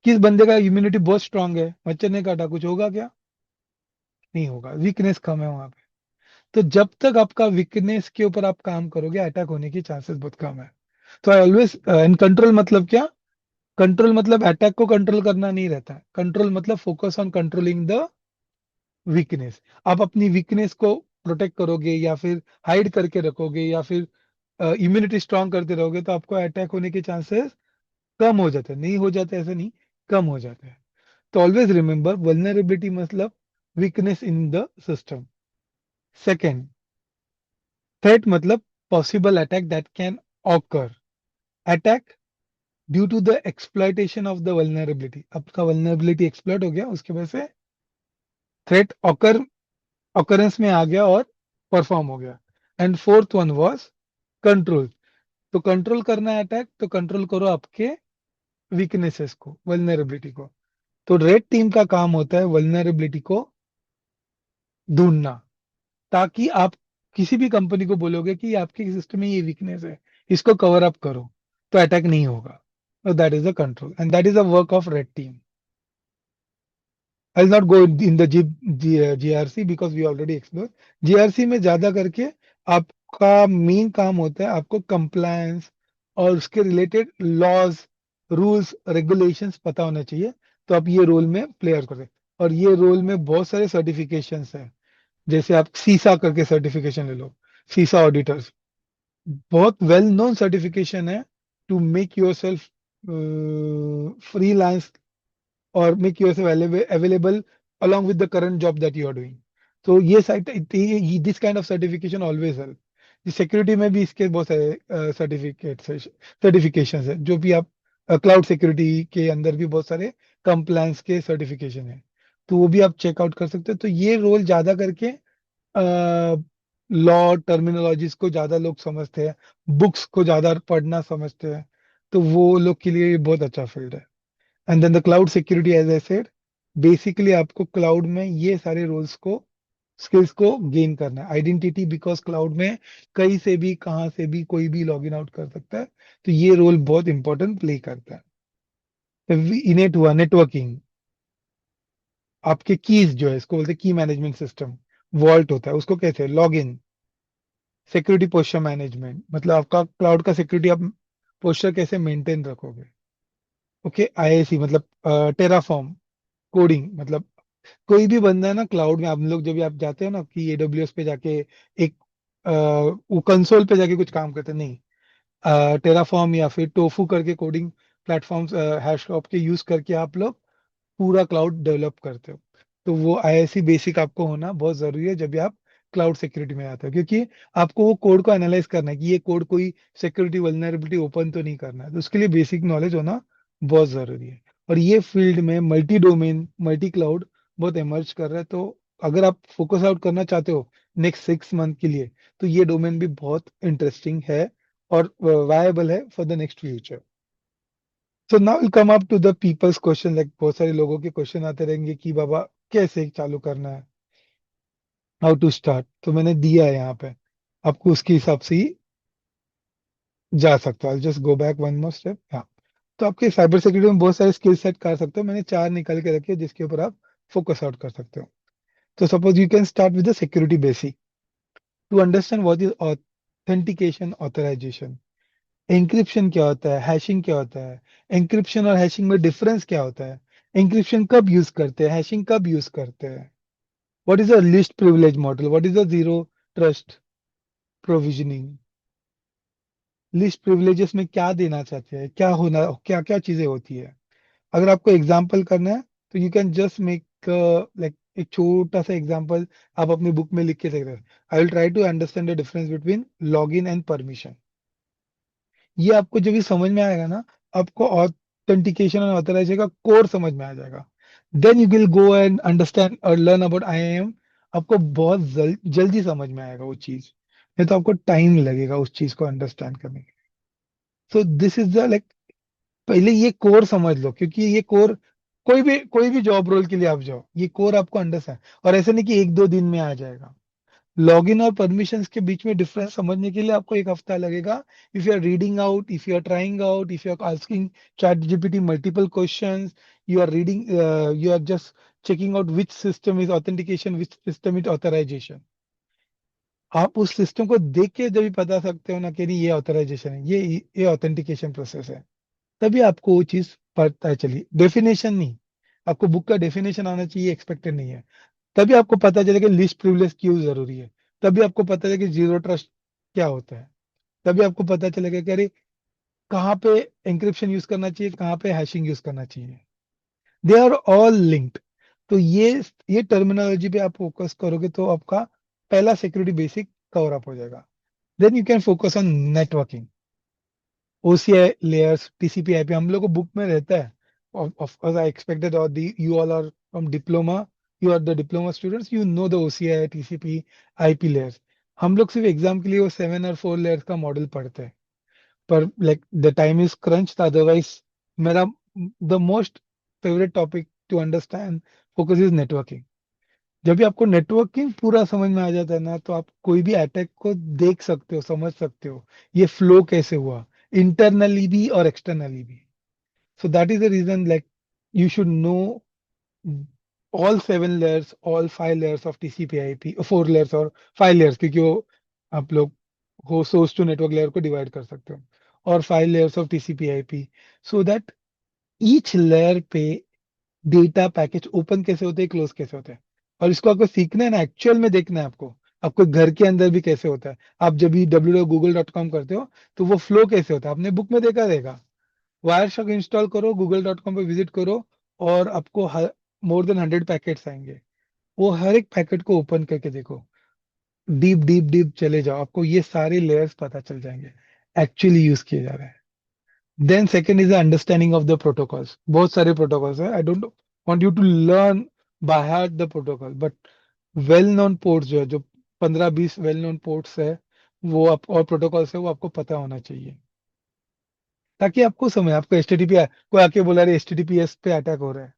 Speaker 1: किस बंदे का इम्यूनिटी बहुत स्ट्रांग है, मच्छर ने काटा, कुछ होगा क्या? नहीं होगा, वीकनेस कम है वहां पे। तो जब तक आपका वीकनेस के ऊपर आप काम करोगे, अटैक होने की चांसेस बहुत कम है। तो आई ऑलवेज इन कंट्रोल मतलब क्या? कंट्रोल मतलब अटैक को कंट्रोल करना नहीं रहता है। कंट्रोल मतलब focus on controlling the weakness. आप अपनी वीकनेस को प्रोटेक्ट करोगे, या फिर हाइड करके रखोगे, या फिर इम्यूनिटी स्ट्रांग करते रहोगे, तो आपको अटैक होने के चांसेस कम हो जाते हैं। नहीं हो जाते ऐसा नहीं, कम हो जाते हैं। तो ऑलवेज रिमेंबर, वल्नरेबिलिटी मतलब weakness in the system. Second, threat मतलब possible attack that can occur. Attack due to the exploitation of the vulnerability, आपका वल्नरेबिलिटी एक्सप्लॉइट हो गया, उसकी वजह से थ्रेट ऑकर, ऑकरेंस में आ गया और परफॉर्म हो गया। And fourth one was control. तो कंट्रोल करना है अटैक, तो कंट्रोल करो आपके वीकनेसेस को, वल्नरेबिलिटी को। तो रेड टीम का काम होता है वल्नरेबिलिटी को ढूंढना, ताकि आप किसी भी कंपनी को बोलोगे कि आपके सिस्टम में ये वीकनेस है, इसको कवर अप करो, तो अटैक नहीं होगा। That is the control and that is the work of red team. I will not go in the GRC because we already explore. GRC में ज्यादा करके आपका मेन काम होता है आपको कंप्लायंस और उसके रिलेटेड लॉज, रूल्स, रेगुलेशंस पता होना चाहिए, तो आप ये रोल में प्ले आउट करें। और ये रोल में बहुत सारे सर्टिफिकेशंस हैं। जैसे आप सीसा करके सर्टिफिकेशन ले लो, सीसा ऑडिटर्स, बहुत वेल नोन सर्टिफिकेशन है to make yourself freelance or make yourself available along with the current job that you are doing. So ये this kind of certification always help। Security में भी इसके बहुत सारे सर्टिफिकेशन है, जो भी आप क्लाउड सिक्योरिटी के अंदर भी बहुत सारे कंप्लायंस के सर्टिफिकेशन है, तो वो भी आप चेकआउट कर सकते हो। तो ये रोल ज्यादा करके लॉ टर्मिनोलॉजीज को ज्यादा लोग समझते हैं, बुक्स को ज्यादा पढ़ना समझते हैं, तो वो लोग के लिए ये बहुत अच्छा फील्ड है। And then the cloud security, as I said, basically आपको क्लाउड में ये सारे रोल्स को, स्किल्स को गेन करना है। आइडेंटिटी, बिकॉज क्लाउड में कहीं से भी कहाँ से भी कोई भी लॉग इन आउट कर सकता है, तो ये रोल बहुत इंपॉर्टेंट प्ले करता है। इनेट हुआ नेटवर्किंग, आपके कीज जो है, इसको बोलते हैं की मैनेजमेंट सिस्टम। वॉल्ट होता है, उसको कैसे log in. Security posture management मतलब आपका क्लाउड का सिक्योरिटी आप पोस्चर कैसे मेंटेन रखोगे। ओके, आईएसी मतलब टेराफॉर्म कोडिंग, मतलब कोई भी बंदा है ना क्लाउड में, आप लोग जब भी आप जाते हो ना कि एडब्ल्यूएस पे जाके एक वो कंसोल पे जाके कुछ काम करते नहीं, टेराफॉर्म या फिर टोफू करके कोडिंग प्लेटफॉर्म्स, हैशटॉप के यूज करके आप लोग पूरा क्लाउड डेवलप करते हो। तो वो आईएससी बेसिक आपको होना बहुत जरूरी है जब भी आप क्लाउड सिक्योरिटी में आते हो, क्योंकि आपको वो कोड को एनालाइज करना है कि ये कोड कोई सिक्योरिटी वल्नरेबिलिटी ओपन तो नहीं करना है, तो उसके लिए बेसिक नॉलेज होना बहुत जरूरी है। और ये फील्ड में मल्टी डोमेन, मल्टी क्लाउड बहुत एमर्ज कर रहा है, तो अगर आप फोकस आउट करना चाहते हो नेक्स्ट 6 मंथ के लिए, तो ये डोमेन भी बहुत इंटरेस्टिंग है और वायबल है for the next future. So now will come up to the peoples question, like बहुत सारे लोगों के क्वेश्चन आते रहेंगे कि बाबा कैसे चालू करना है, हाउ टू स्टार्ट। तो मैंने दिया है यहाँ पे, आपको उसके हिसाब से ही जा सकता है। Just go back one more step. हाँ, तो आपके साइबर सिक्योरिटी में बहुत सारे स्किल सेट कर सकते हो, मैंने चार निकाल के रखे हैं जिसके ऊपर आप फोकस आउट कर सकते हो. तो suppose you can start with the security basic to understand what is authentication authorization. Encryption क्या होता है, हैशिंग क्या होता है, एंक्रिप्शन और हैशिंग में डिफरेंस क्या होता है, एंक्रिप्शन कब यूज करते हैं, हैशिंग कब यूज करते हैं, what is a list privilege model, what is a zero trust provisioning, list privileges में क्या देना चाहते हैं, क्या होना, क्या क्या चीजें होती है. अगर आपको एग्जाम्पल करना है तो you can just make like एक छोटा सा एग्जाम्पल आप अपनी बुक में लिख के सकते हो. I will try to understand the difference between log in and permission. ये आपको जब भी समझ में आएगा ना, आपको ऑथेंटिकेशन और ऑथराइजेशन का कोर समझ में आ जाएगा. Then you will go and understand और लर्न अबाउट IAM. आपको बहुत जल्दी समझ में आएगा वो चीज, नहीं तो आपको टाइम लगेगा उस चीज को अंडरस्टैंड करने के. सो दिस इज द लाइक, पहले ये कोर समझ लो, क्योंकि ये कोर कोई भी जॉब रोल के लिए आप जाओ, ये कोर आपको अंडरस्टैंड. और ऐसा नहीं कि एक दो दिन में आ जाएगा. लॉगिन और परमिशंस के बीच में डिफरेंस समझने के लिए आपको एक हफ्ता लगेगा. If you are reading out, if you are trying out, if you are asking ChatGPT multiple questions, you are reading, you are just checking out which system is authentication, which system is authorization. आप उस सिस्टम को देख के जब भी बता सकते हो ना कि नहीं ये ऑथराइजेशन है, ये ऑथेंटिकेशन प्रोसेस है, तभी आपको वो चीज पता चली. डेफिनेशन नहीं, आपको बुक का डेफिनेशन आना चाहिए, एक्सपेक्टेड नहीं है. तभी आपको पता चलेगा लिस्ट प्रिविलेज क्यों जरूरी है. तभी आपको पता चलेगा कि जीरो ट्रस्ट क्या होता है. तभी आपको पता चलेगा कि अरे कहाँ पे एंक्रिप्शन यूज करना चाहिए, कहाँ पे हैशिंग यूज करना चाहिए. They are all linked. तो ये टर्मिनोलॉजी पे आप फोकस करोगे तो आपका पहला सिक्योरिटी बेसिक कवर अप हो जाएगा. Then you can focus on networking, OCI layers, TCP IP हम लोग को बुक में रहता है. Of course, I expected or you all are from diploma, you are the diploma students, you know the OCI, TCP, IP layers. हम लोग सिर्फ एग्जाम के लिए वो 7 और 4 layers का मॉडल पढ़ते हैं. पर like the time is crunch, otherwise मेरा the most favourite topic to understand focus is networking. जब भी आपको नेटवर्किंग पूरा समझ में आ जाता है ना, तो आप कोई भी अटैक को देख सकते हो, समझ सकते हो, ये फ्लो कैसे हुआ, इंटरनली भी और एक्सटर्नली भी. So that is the reason like you should know all 7 layers, all 5 layers of TCP/IP, 4 layers और 5 लेयर्स, क्योंकि वो आप लोग हो सोर्स टू नेटवर्क लेयर को डिवाइड कर सकते हो, और 5 layers of TCP/IP, so that each layer पे डेटा पैकेज ओपन कैसे होते हैं, क्लोज कैसे होते हैं. और इसको आपको सीखना है ना, एक्चुअल में देखना है आपको. आपको घर के अंदर भी कैसे होता है, आप जब भी www.google.com करते हो तो वो फ्लो कैसे होता है, आपने बुक में देखा रहेगा. वायरशॉक इंस्टॉल करो, google.com पे विजिट करो, और आपको मोर देन 100 पैकेट्स आएंगे. वो हर एक पैकेट को ओपन करके देखो, डीप डीप डीप चले जाओ, आपको ये सारे लेयर्स पता चल जाएंगे एक्चुअली यूज किए जा रहे हैं. Then second is the understanding of the protocols. बहुत सारे प्रोटोकॉल्स है, I don't want you to learn by heart the protocol, but well known ports जो है, जो 15-20 वेल नोन पोर्ट्स है, वो आप और प्रोटोकॉल्स है, वो आपको पता होना चाहिए. ताकि आपको समझ, आपको HTTP कोई आके बोला अरे HTTPS पे अटैक हो रहा है,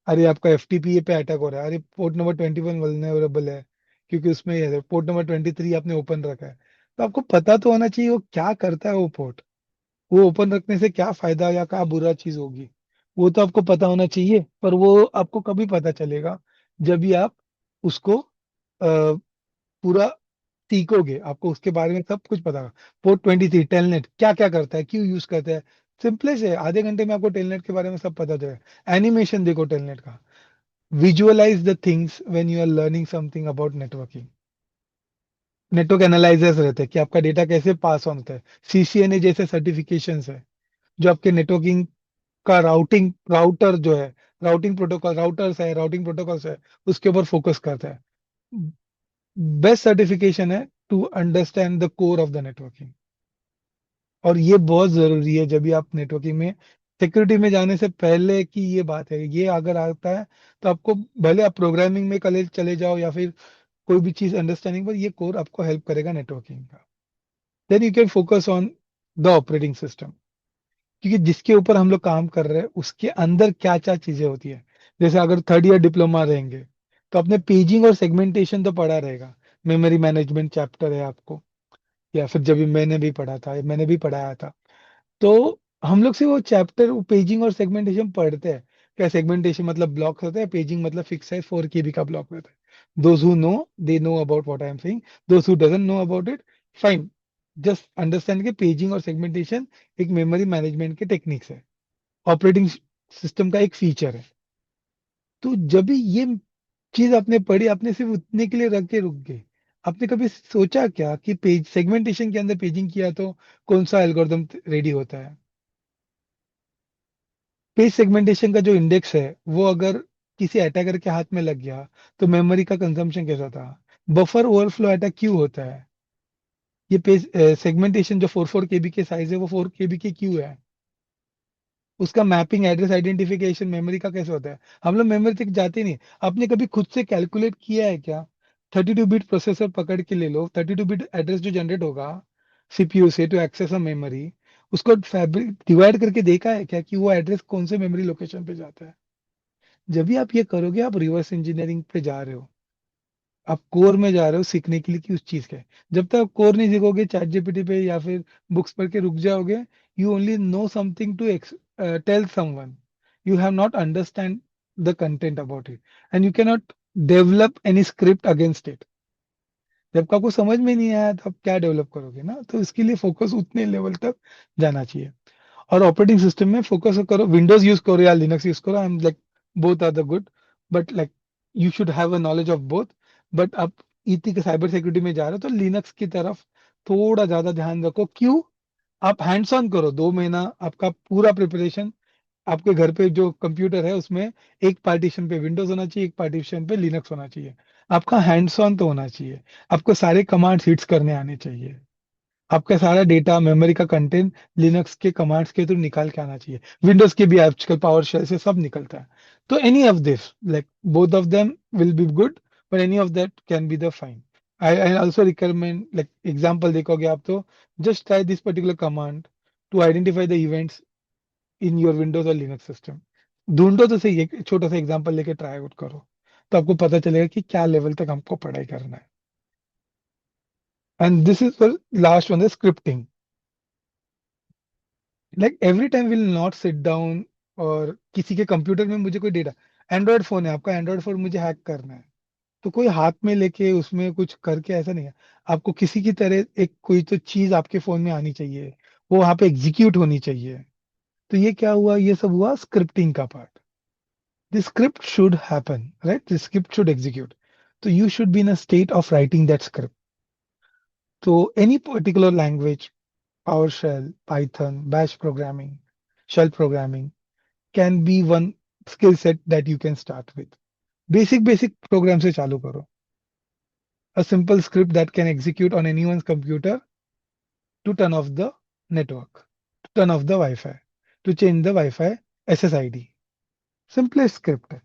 Speaker 1: अरे आपका FTP पे अटैक हो रहा है, अरे पोर्ट नंबर 21 वल्नरेबल है, क्योंकि उसमें ये पोर्ट नंबर 23 आपने ओपन रखा है. तो आपको पता तो होना चाहिए वो क्या करता है वो पोर्ट, वो ओपन रखने से क्या फायदा या क्या बुरा चीज होगी, वो तो आपको पता होना चाहिए. पर वो आपको कभी पता चलेगा जब भी आप उसको पूरा सीखोगे, आपको उसके बारे में सब कुछ पता होगा. पोर्ट 23 टेलनेट क्या क्या करता है, क्यों यूज करता है, सिंपलेस्ट है, आधे घंटे में आपको टेलनेट के बारे में सब पता चलेगा. एनिमेशन देखो टेलनेट का, visualise the things when you are learning something about networking. Network analysers रहते हैं कि आपका डेटा कैसे पास ऑन होता है. CCNA जैसे सर्टिफिकेशंस है जो आपके नेटवर्किंग का राउटर जो है, राउटिंग प्रोटोकॉल, राउटर्स है, राउटिंग प्रोटोकॉल्स है, उसके ऊपर फोकस करता है. बेस्ट सर्टिफिकेशन है to understand the core of the networking. और ये बहुत जरूरी है जब भी आप नेटवर्किंग में, सिक्योरिटी में जाने से पहले की ये बात है, ये अगर आता है तो आपको, भले आप प्रोग्रामिंग में कले चले जाओ या फिर कोई भी चीज अंडरस्टैंडिंग, पर ये कोर आपको हेल्प करेगा नेटवर्किंग का. Then you can focus on the operating system, क्योंकि जिसके ऊपर हम लोग काम कर रहे हैं उसके अंदर क्या क्या चीजें होती है. जैसे अगर थर्ड ईयर डिप्लोमा रहेंगे तो अपने पेजिंग और सेगमेंटेशन तो पढ़ा रहेगा. मेमोरी मैनेजमेंट चैप्टर है आपको, या फिर जब भी मैंने भी पढ़ा था, मैंने भी पढ़ाया था. तो हम लोग से वो चैप्टर पेजिंग और सेगमेंटेशन पढ़ते हैं। क्या सेगमेंटेशन मतलब ब्लॉक होता है, पेजिंग मतलब फिक्स साइज 4 KB का ब्लॉक होता है। Those who know, they know about what I am saying. Those who doesn't know about it, fine, just understand कि पेजिंग और सेगमेंटेशन एक मेमोरी मैनेजमेंट के टेक्निक्स है, ऑपरेटिंग सिस्टम का एक फीचर है। तो जब भी ये चीज आपने पढ़ी, आपने सिर्फ उतने के लिए रख के रुक गए। आपने कभी सोचा क्या कि पेज सेगमेंटेशन के अंदर पेजिंग किया तो कौन सा एल्गोरिदम रेडी होता है? पेज सेगमेंटेशन का जो इंडेक्स है, वो अगर किसी अटैकर के हाथ में लग गया तो मेमोरी का कंजम्पशन कैसा था? बफर ओवरफ्लो अटैक क्यों होता है? ये पेज सेगमेंटेशन जो 4 4 KB के साइज है, वो 4 KB के क्यों है? उसका मैपिंग, एड्रेस आइडेंटिफिकेशन मेमोरी का कैसे होता है? हम लोग मेमोरी तक जाते नहीं। आपने कभी खुद से कैलकुलेट किया है क्या? 32 बिट प्रोसेसर पकड़ के ले लो, 32 बिट एड्रेस जो जनरेट होगा सीपीयू से टू एक्सेस अ मेमोरी, उसको फैब्रिक डिवाइड करके देखा है क्या कि वो एड्रेस कौन से मेमोरी लोकेशन पे जाता है? जब भी आप ये करोगे, आप रिवर्स इंजीनियरिंग पे जा रहे हो, आप कोर में जा रहे हो सीखने के लिए कि उस चीज का है। जब तक आप कोर नहीं सीखोगे, चैट जीपीटी पे या फिर बुक्स पढ़ के रुक जाओगे, you only know something to tell someone, you have not understand the content about it, and you can not develop any script against it. जब आपको समझ में नहीं आया तो आप क्या डेवलप करोगे ना? तो इसके लिए फोकस उतने लेवल तक जाना चाहिए। और ऑपरेटिंग सिस्टम में फोकस करो, विंडोज यूज करो या लिनक्स यूज करो, I am like both are the good, but like you should have a knowledge of both. But आप इतनी के साइबर सिक्योरिटी में जा रहे हो तो लिनक्स की तरफ थोड़ा ज्यादा ध्यान रखो। क्यों? आप हैंड्स ऑन करो 2 महीना, आपका पूरा प्रिपरेशन, आपके घर पे जो कंप्यूटर है उसमें एक पार्टीशन पे विंडोज होना चाहिए, एक पार्टीशन पे लिनक्स होना चाहिए। आपका हैंड्स ऑन तो होना चाहिए, आपको सारे कमांड हिट्स करने आने चाहिए, आपका सारा डेटा, मेमोरी का कंटेंट लिनक्स के कमांड्स के थ्रू निकाल के आना चाहिए। विंडोज के भी आजकल पावर शेल से सब निकलता है। तो any of this, like both of them will be good, but any of that can be the fine. I also recommend, like example देखोगे आप तो just try this particular command to identify the events in your Windows और लिनक्स सिस्टम। ढूंढो तो सही, एक छोटा सा एग्जाम्पल लेके ट्राई आउट करो, तो आपको पता चलेगा कि क्या लेवल तक हमको पढ़ाई करना है। And this is the last one, the scripting. Like every time will not sit down और किसी के कंप्यूटर में मुझे कोई डेटा, एंड्रॉयड फोन है आपका, एंड्रॉयड फोन मुझे हैक करना है, तो कोई हाथ में लेके उसमें कुछ करके ऐसा नहीं है। आपको किसी की तरह एक कोई तो चीज आपके फोन में आनी चाहिए, वो वहां पे एग्जीक्यूट होनी चाहिए। तो ये क्या हुआ? ये सब हुआ स्क्रिप्टिंग का part. The script should happen, right? The script should execute, तो you should be in a state of writing that script. तो any particular language, PowerShell, Python, Bash programming, shell programming can be one skill set that you can start with. Basic program से चालू करो. A simple script that can execute on anyone's computer to turn off the network, to turn off the Wi-Fi, to change the Wi-Fi SSID. Simplest script है.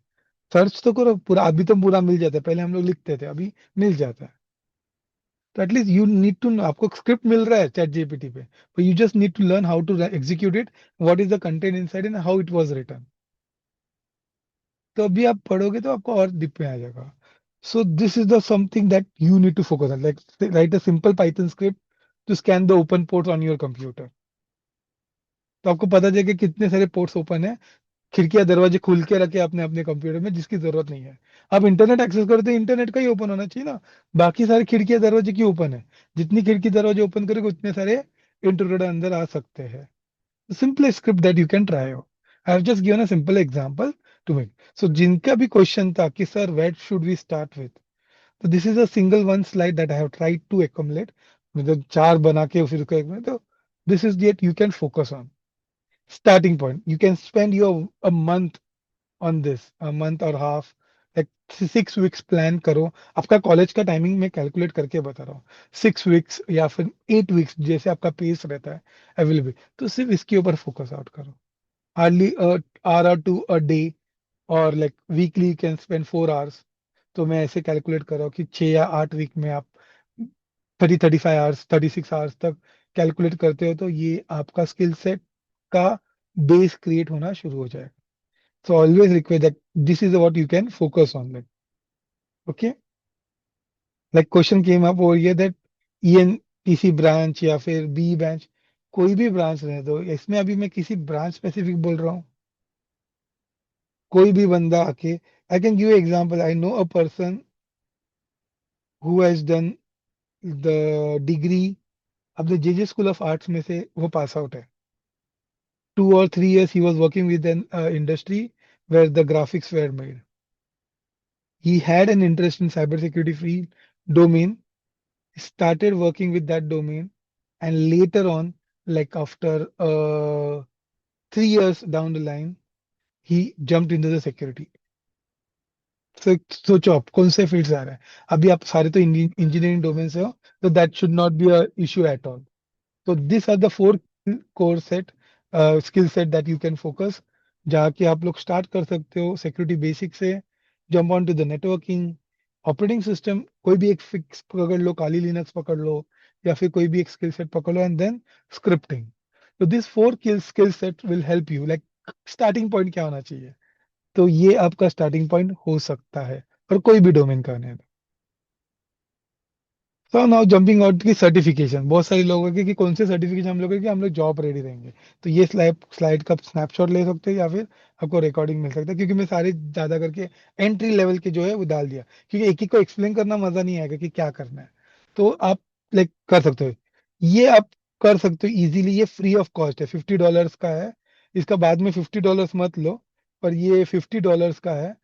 Speaker 1: सर्च तो करो पूरा, अभी तो पूरा मिल जाता है, पहले हम लोग लिखते थे, अभी मिल जाता है। तो एटलीस्ट यू नीड टू, आपको स्क्रिप्ट मिल रहा है चैट जीपीटी पे, but you just need to learn how to execute it, what is the content inside and how it was written. तो अभी आप पढ़ोगे तो आपको और डीप में आ जाएगा। So this is the something that you need to focus on, like write a simple Python script to scan the open ports on your computer. तो आपको पता चलेगा कि कितने सारे पोर्ट्स ओपन है, खिड़कियां दरवाजे खुल के रखे अपने अपने कंप्यूटर में जिसकी जरूरत नहीं है। आप इंटरनेट एक्सेस करते हैं, इंटरनेट का ही ओपन होना चाहिए ना, बाकी सारी खिड़कियां दरवाजे क्यों ओपन है? जितनी खिड़की दरवाजे ओपन करोगे उतने सारे इंट्रूडर अंदर आ सकते हैं। Simple script that you can try out. I have just given a simple example to make. So जिनका भी क्वेश्चन था कि sir where should we start with, तो this is a single one slide that I have tried to accumulate, मतलब चार बना के फिर उसको एक में, तो this is that you can focus on starting point. You can spend your a month on this, a month or half, like 6 weeks plan करो। आपका कॉलेज का टाइमिंग मैं कैलकुलेट करके बता रहा हूँ, 6 weeks या फिर 8 weeks, जैसे आपका पेस रहता है अवेलेबल, तो सिर्फ इसके ऊपर फोकस आउट करो। Hardly hour or two a day, और like weekly you can spend 4 hours। तो मैं ऐसे कैलकुलेट कर रहा हूँ कि 6 या 8 वीक में आप 35 hours, 36 hours तक कैलकुलेट करते हो, तो ये आपका स्किल सेट का बेस क्रिएट होना शुरू हो जाएगा। So always require that this is what you can focus on. Like, okay, like question came up over here that ENTC branch या फिर B branch, कोई भी ब्रांच रहे दो, इसमें अभी मैं किसी ब्रांच स्पेसिफिक बोल रहा हूँ। कोई भी बंदा आके, I can give example, I know a person who has done the degree, अपने जेजे स्कूल ऑफ आर्ट्स में से वो पास आउट है। 2 or 3 years he was working with an industry where the graphics were made. He had an interest in cybersecurity field domain, started working with that domain, and later on, like after 3 years down the line, he jumped into the security. So सोचो आप कौन से फील्ड से आ रहे हैं। अभी आप सारे तो इंजीनियरिंग डोमेन से हो, तो that should not be a issue at all. तो this are the 4 core set, skill set that you can focus, जहाँ के आप लोग स्टार्ट कर सकते हो सिक्योरिटी बेसिक से, jump on to the networking, operating system कोई भी एक फिक्स पकड़ लो, काली लिनक्स पकड़ लो, या फिर कोई भी एक स्किल सेट पकड़ लो, एंड देन स्क्रिप्टिंग। तो this 4 skill set will help you, like starting point क्या होना चाहिए। तो ये आपका स्टार्टिंग पॉइंट हो सकता है, और कोई भी डोमेन का नहीं। तो नाउ जंपिंग आउट की सर्टिफिकेशन, बहुत सारे लोगों के कि कौन से सर्टिफिकेशन हम लोग, कि हम लोग जॉब रेडी रहेंगे। तो ये स्लाइड स्लाइड का स्नैपशॉट ले सकते हैं, या फिर आपको रिकॉर्डिंग मिल सकता है, क्योंकि मैं सारे ज्यादा करके एंट्री लेवल के जो है वो डाल दिया, क्योंकि एक एक को एक्सप्लेन करना मजा नहीं आएगा कि क्या करना है। तो आप लाइक कर सकते हो, ये आप कर सकते हो इजीली। ये फ्री ऑफ कॉस्ट है, $50 का है। इसका बाद में $50 मत लो, पर ये $50 का है।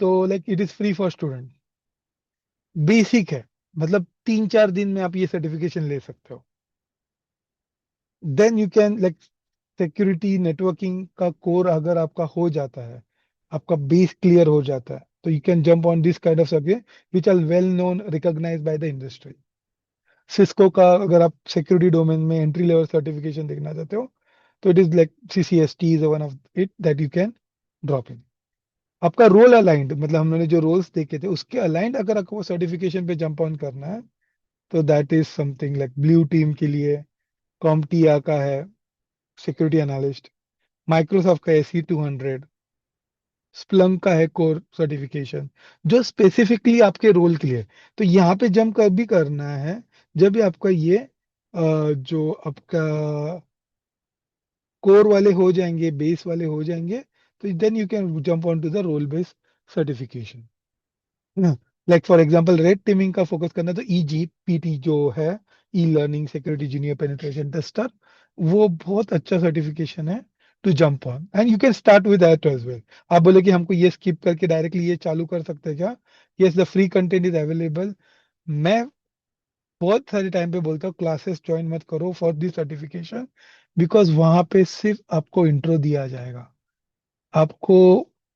Speaker 1: तो like it is free for student, basic है, मतलब 3 4 दिन में आप ये सर्टिफिकेशन ले सकते हो। Then you can like security networking का कोर अगर आपका हो जाता है, आपका बेस क्लियर हो जाता है, तो you can jump on this kind of subject which are well known, recognise by the industry. Cisco का अगर आप सिक्योरिटी डोमेन में एंट्री लेवल सर्टिफिकेशन देखना चाहते हो, तो it is like CCST is one of it that you can drop in. आपका रोल अलाइंड, मतलब हमने जो रोल्स देखे थे उसके अलाइंड अगर आपको सर्टिफिकेशन पे जंप ऑन करना है, तो that is something like blue team के लिए कॉम्टिया का है सिक्योरिटी एनालिस्ट, माइक्रोसॉफ्ट का SC200, स्प्लंक का है कोर सर्टिफिकेशन, जो स्पेसिफिकली आपके रोल के लिए। तो यहाँ पे जंप कभी करना है जब भी आपका ये जो आपका कोर वाले हो जाएंगे, बेस वाले हो जाएंगे, तो then you can jump on to the role based certification. Like for example red teaming का फोकस करना, तो EGPT जो है, E learning security junior penetration tester, वो बहुत अच्छा सर्टिफिकेशन है to jump on, and you can start with that as well. आप बोले कि हमको ये स्किप करके डायरेक्टली ये चालू कर सकते हैं क्या? Yes, the free content is available. मैं बहुत सारे टाइम पे बोलता हूँ क्लासेस ज्वाइन मत करो फॉर दिस सर्टिफिकेशन, बिकॉज वहां पे सिर्फ आपको इंट्रो दिया जाएगा। आपको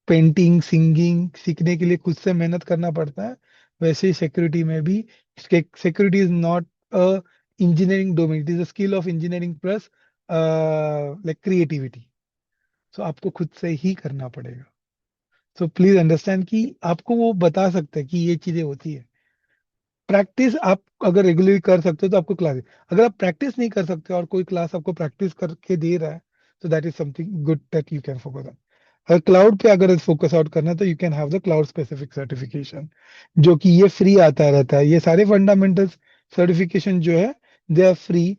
Speaker 1: पेंटिंग सिंगिंग सीखने के लिए खुद से मेहनत करना पड़ता है। वैसे ही सिक्योरिटी में भी, security is not a engineering domain, it is a skill of engineering plus like creativity. So आपको खुद से ही करना पड़ेगा। सो प्लीज अंडरस्टैंड कि आपको वो बता सकते हैं कि ये चीजें होती है। प्रैक्टिस आप अगर रेगुलरली कर सकते हो तो आपको क्लास, अगर आप प्रैक्टिस नहीं कर सकते और कोई क्लास आपको प्रैक्टिस करके दे रहा है, तो that is something good that you can focus on. अगर क्लाउड पे अगर फोकस आउट करना है, तो you can have the cloud specific certification, जो कि ये फ्री आता रहता है। ये सारे फंडामेंटल्स सर्टिफिकेशन जो है, they are free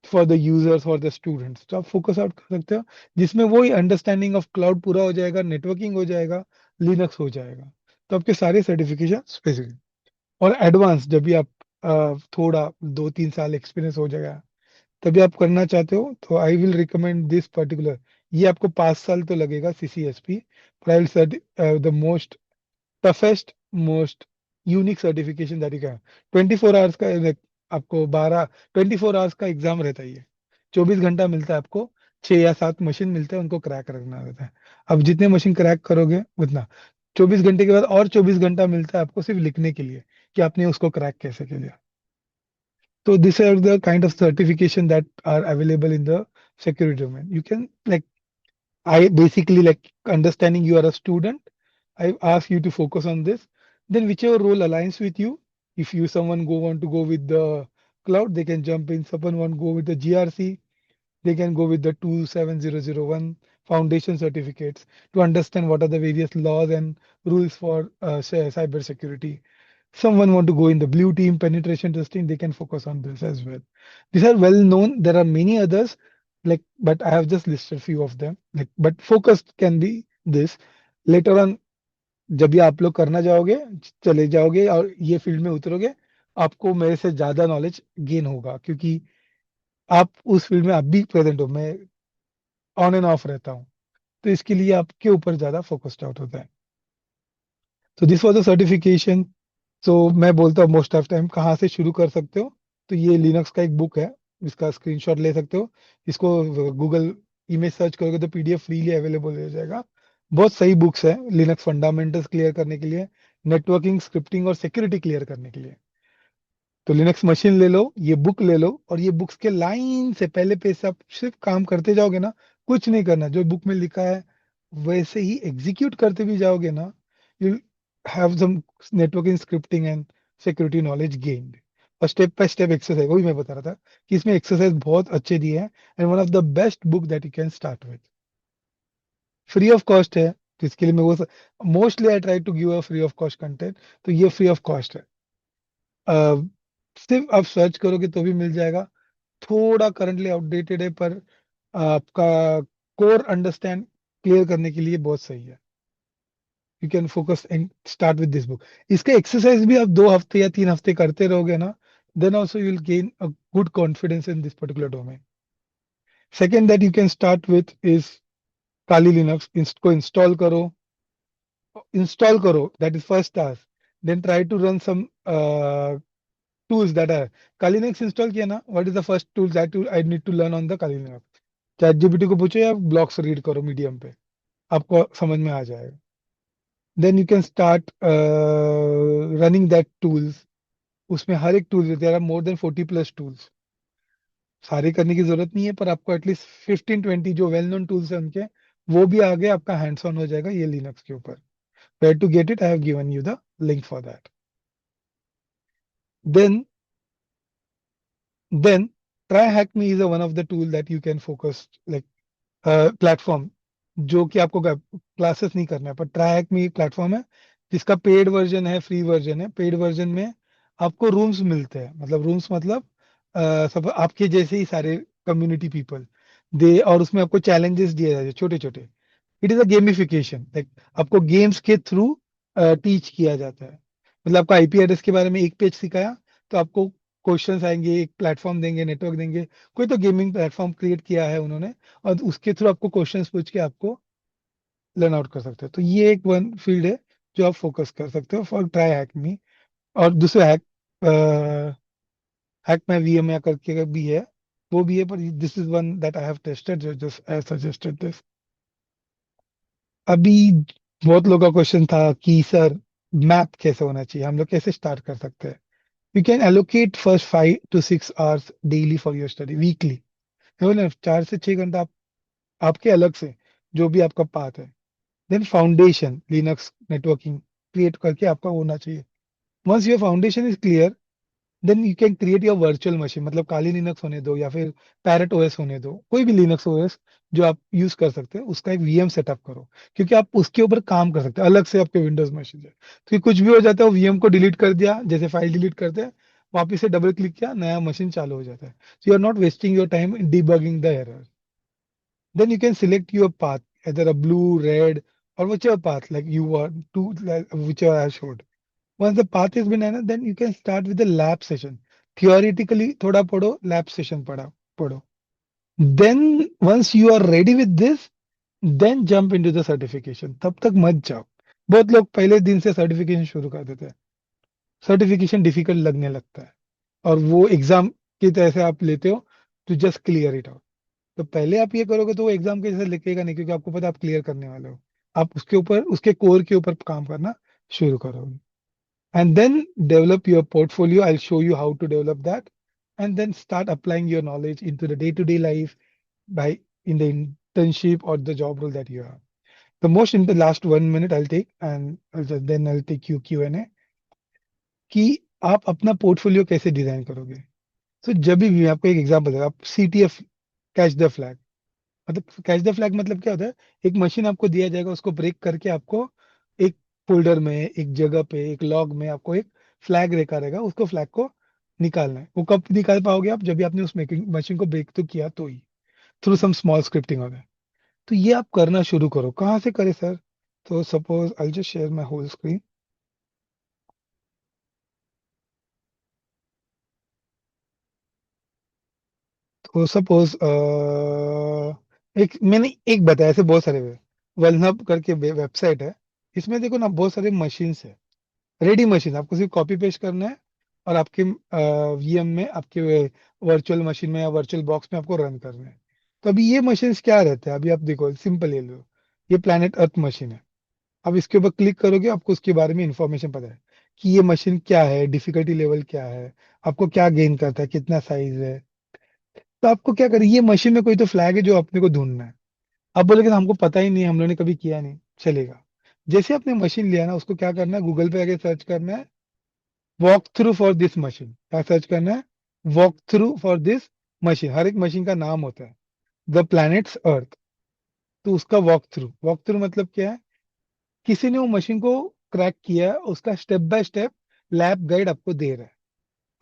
Speaker 1: for the users और द स्टूडेंट्स। तो आप फोकस आउट कर सकते हो, जिसमें वही अंडरस्टैंडिंग ऑफ क्लाउड पूरा हो जाएगा, नेटवर्किंग हो जाएगा, लिनक्स हो जाएगा। तो आपके सारे सर्टिफिकेशन स्पेसिफिक और एडवांस, जब भी आप थोड़ा 2 3 साल एक्सपीरियंस हो जाएगा, तभी आप करना चाहते हो, तो I will recommend this particular. ये आपको 5 साल तो लगेगा CCSP, पर I will the most toughest most unique certification that you can. 24 hours का आपको 24 आवर्स का एग्जाम रहता है ये। 24 घंटा मिलता है आपको, 6 या 7 मशीन मिलते हैं, उनको क्रैक रखना रहता है। अब जितने मशीन क्रैक करोगे उतना, 24 घंटे के बाद और 24 घंटा मिलता है आपको सिर्फ लिखने के लिए कि आपने उसको क्रैक कैसे किया। So these are the kind of certification that are available in the security domain. You can like, I basically like understanding you are a student. I ask you to focus on this. Then whichever role aligns with you. If you someone go want to go with the cloud, they can jump in. Someone want to go with the GRC, they can go with the 27001 foundation certificates to understand what are the various laws and rules for cyber security. Someone want to go in the blue team penetration testing, they can focus on this as well. These are well known. There are many others, like, but I have just listed few of them. Like, but focused can be this. Later on, जब ये आप लोग करना जाओगे, चले जाओगे और ये फील्ड में उतरोगे, आपको मेरे से ज्यादा नॉलेज गेन होगा, क्योंकि आप उस फील्ड में आप भी प्रेजेंट हो, मैं ऑन एंड ऑफ रहता हूँ, तो इसके लिए आपके ऊपर ज्यादा फोकस्ड आउट होता है. तो दिस वाज द सर्टिफिकेशन. तो मैं बोलता हूँ मोस्ट ऑफ टाइम कहाँ से शुरू कर सकते हो. तो ये लिनक्स का एक बुक है, इसका स्क्रीनशॉट ले सकते हो. इसको गूगल इमेज सर्च करोगे तो पीडीएफ फ्रीली अवेलेबल हो जाएगा. बहुत सही बुक्स है लिनक्स फंडामेंटल्स क्लियर करने के लिए, नेटवर्किंग, स्क्रिप्टिंग और सिक्योरिटी क्लियर करने के लिए. तो लिनक्स मशीन ले लो, ये बुक ले लो, और ये बुक्स के लाइन से पहले पेज से आप सिर्फ काम करते जाओगे ना, कुछ नहीं करना, जो बुक में लिखा है वैसे ही एग्जीक्यूट करते भी जाओगे ना, you have some networking, scripting and security knowledge gained. और स्टेप बाय स्टेप एक्सरसाइज, वही मैं बता रहा था कि इसमें एक्सरसाइज बहुत अच्छे दिए हैं, and one of the best book that you can start with. Free of cost है, तो इसके लिए मैं वो mostly I try to give a free of cost content. तो ये फ्री ऑफ कॉस्ट है. अ, सिर्फ आप सर्च करोगे तो भी मिल जाएगा. थोड़ा करंटली आउटडेटेड है, पर आपका कोर अंडरस्टैंड क्लियर करने के लिए बहुत सही है. You can focus and start with this book. इसके एक्सरसाइज भी आप 2 हफ्ते या 3 हफ्ते करते रहोगे ना, then also you will gain a good confidence in this particular domain. Second that you can start with is Kali Linux. इसको इंस्टॉल करो, that is first task. Then try to run some tools that are. Kali Linux install किया ना, what is the first tool that I need to learn on the Kali Linux? ChatGPT को पूछो या ब्लॉग्स रीड करो मीडियम पे, आपको समझ में आ जाएगा. Then you can start running that tools. उसमें हर एक tool, there are more than 40+ tools. सारे करने की जरूरत नहीं है, पर आपको एटलीस्ट 15-20 जो वेल नोन टूल्स हैं उनके, वो भी आगे आपका हैंड्स ऑन हो जाएगा ये लिनक्स के ऊपर. Where to get it, I have given you the link for that. Then then TryHackMe is one of the tool that you can focus, like platform, जो कि आपको क्लासेस नहीं करना है, पर ट्रैक में प्लेटफॉर्म है जिसका पेड वर्जन है, फ्री वर्जन है. पेड वर्जन में आपको रूम्स मिलते हैं, मतलब रूम्स मतलब सब आपके जैसे ही सारे कम्युनिटी पीपल दे, और उसमें आपको चैलेंजेस दिए जाते हैं छोटे छोटे. It is a gamification, like आपको गेम्स के थ्रू टीच किया जाता है. मतलब आपको आईपी एड्रेस के बारे में एक पेज सिखाया, तो आपको क्वेश्चंस आएंगे, एक प्लेटफॉर्म देंगे, नेटवर्क देंगे, कोई तो गेमिंग प्लेटफॉर्म क्रिएट किया है उन्होंने, और उसके थ्रू आपको क्वेश्चंस पूछ के आपको लर्न आउट कर सकते हो. तो ये एक वन फील्ड है जो आप फोकस कर सकते हो फॉर ट्राई हैक मी. और दूसरा हैक में वीएम या करके भी है, वो भी है, पर this is one that I have tested, just I suggested this. अभी बहुत लोगों का क्वेश्चन था कि सर मैथ कैसे होना चाहिए, हम लोग कैसे स्टार्ट कर सकते हैं. You can allocate first 5 to 6 hours daily for your study weekly. 4 से 6 घंटा आपके अलग से, जो भी आपका पाथ है. Then foundation Linux networking create करके आपका होना चाहिए. Once your foundation is clear, then you can create your virtual machine. मतलब काली लिनक्स होने दो या फिर पैरेट ओएस होने दो, कोई भी लिनक्स ओएस जो आप यूज कर सकते हैं, उसका एक वीएम सेटअप करो, क्योंकि आप उसके ऊपर काम कर सकते हैं अलग से. आपके विंडोज मशीन है तो कुछ भी हो जाता है, वीएम को डिलीट कर दिया, जैसे फाइल डिलीट करते हैं, वापिस से डबल क्लिक किया, नया मशीन चालू हो जाता है. So you are not wasting your time in debugging the error. Then you can select your path, either a blue, red, or whichever path like you want to, like, whichever I showed. Once the path has been entered, then you can start with the lab session. Theoretically, thoda पढ़ो, lab session पढ़ो. Then once you are ready with this, then jump into the certification. तब तक मत जाओ. बहुत लोग पहले दिन से सर्टिफिकेशन शुरू कर देते हैं. सर्टिफिकेशन डिफिकल्ट लगने लगता है, और वो एग्जाम की तरह से आप लेते हो to just clear it out. तो पहले आप ये करोगे तो वो एग्जाम के जैसे लिखेगा नहीं, क्योंकि आपको पता है आप क्लियर करने वाले हो. आप उसके ऊपर, उसके कोर के ऊपर काम करना शुरू करोगे. And then develop your portfolio. I show you how to develop that, and then start applying your knowledge into the day to day life by in the internship or the job role that you have. The most in the last 1 minute I'll take, and then I'll take you Q&A, कि आप अपना पोर्टफोलियो कैसे डिजाइन करोगे. तो जब भी मैं आपको एक एग्जांपल दूंगा, आप CTF, कैच द फ्लैग, मतलब कैच द फ्लैग मतलब क्या होता है, एक मशीन आपको दिया जाएगा, उसको ब्रेक करके आपको एक फोल्डर में, एक जगह पे, एक लॉग में आपको एक फ्लैग रेखा रहेगा, उसको फ्लैग को निकालना है। वो कब निकाल पाओगे आप? जब भी आपने उस मेकिंग मशीन को ब्रेक तो किया तो ही, थ्रू सम स्मॉल स्क्रिप्टिंग वगैरह। तो ये आप करना शुरू करो। कहाँ से करें सर? तो suppose I just share my whole screen. तो सपोज एक मैंने एक बताया, ऐसे बहुत सारे वेलनब करके वेबसाइट है। इसमें देखो ना बहुत सारे मशीन्स है, रेडी मशीन। आपको सिर्फ कॉपी पेस्ट करना है और आपके वीएम में, आपके वर्चुअल मशीन में या वर्चुअल बॉक्स में आपको रन करना है। तो अभी ये मशीन्स क्या रहते हैं, अभी आप देखो सिंपल ले लो। ये प्लैनेट अर्थ मशीन है। अब इसके ऊपर क्लिक करोगे, आपको उसके बारे में इंफॉर्मेशन पता है कि ये मशीन क्या है, डिफिकल्टी लेवल क्या है, आपको क्या गेन करता है, कितना साइज है। तो आपको क्या करें, ये मशीन में कोई तो फ्लैग है जो अपने को ढूंढना है। अब बोले कि हमको पता ही नहीं, हम लोगों ने कभी किया नहीं, चलेगा। जैसे आपने मशीन लिया ना, उसको क्या करना है, गूगल पे आके सर्च करना है walk through for this machine. क्या सर्च करना है? Walk through for this machine. हर एक मशीन का नाम होता है, द प्लैनेट्स अर्थ। तो उसका वॉक थ्रू मतलब क्या है? किसी ने वो मशीन को क्रैक किया है, उसका step by step lab guide आपको दे रहा है।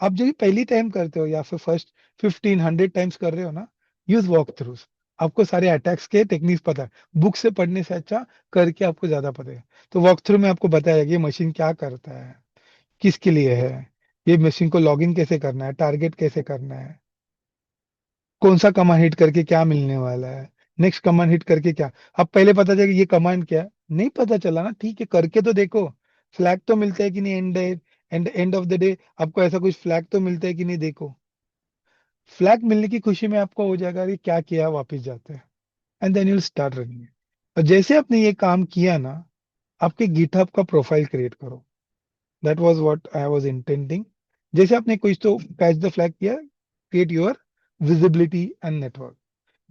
Speaker 1: आप जब भी पहली टाइम करते हो या फिर फर्स्ट 1500 टाइम्स कर रहे हो ना, यूज वॉक थ्रूज। आपको सारे अटैक्स के टेक्निक्स पता है, बुक से पढ़ने से अच्छा करके आपको ज्यादा पता है। तो वॉक थ्रू में आपको बताया कि ये मशीन क्या करता है, किसके लिए है, ये मशीन को लॉगिन कैसे करना है, टारगेट कैसे करना है, कौन सा कमांड हिट करके क्या मिलने वाला है, नेक्स्ट कमांड हिट करके क्या। अब पहले पता चला कि ये कमांड क्या है, नहीं पता चला ना, ठीक है करके तो देखो। फ्लैग तो मिलता है कि नहीं, एंड ऑफ द डे आपको ऐसा कुछ फ्लैग तो मिलता है कि नहीं, देखो। फ्लैग मिलने की खुशी में आपको हो जाएगा अरे क्या किया, वापस जाते हैं, and then you start running. और जैसे आपने ये काम किया ना, आपके गिटहब का प्रोफाइल क्रिएट करो। That was what I was intending. जैसे आपने कुछ तो कैच द फ्लैग किया, create your visibility and network.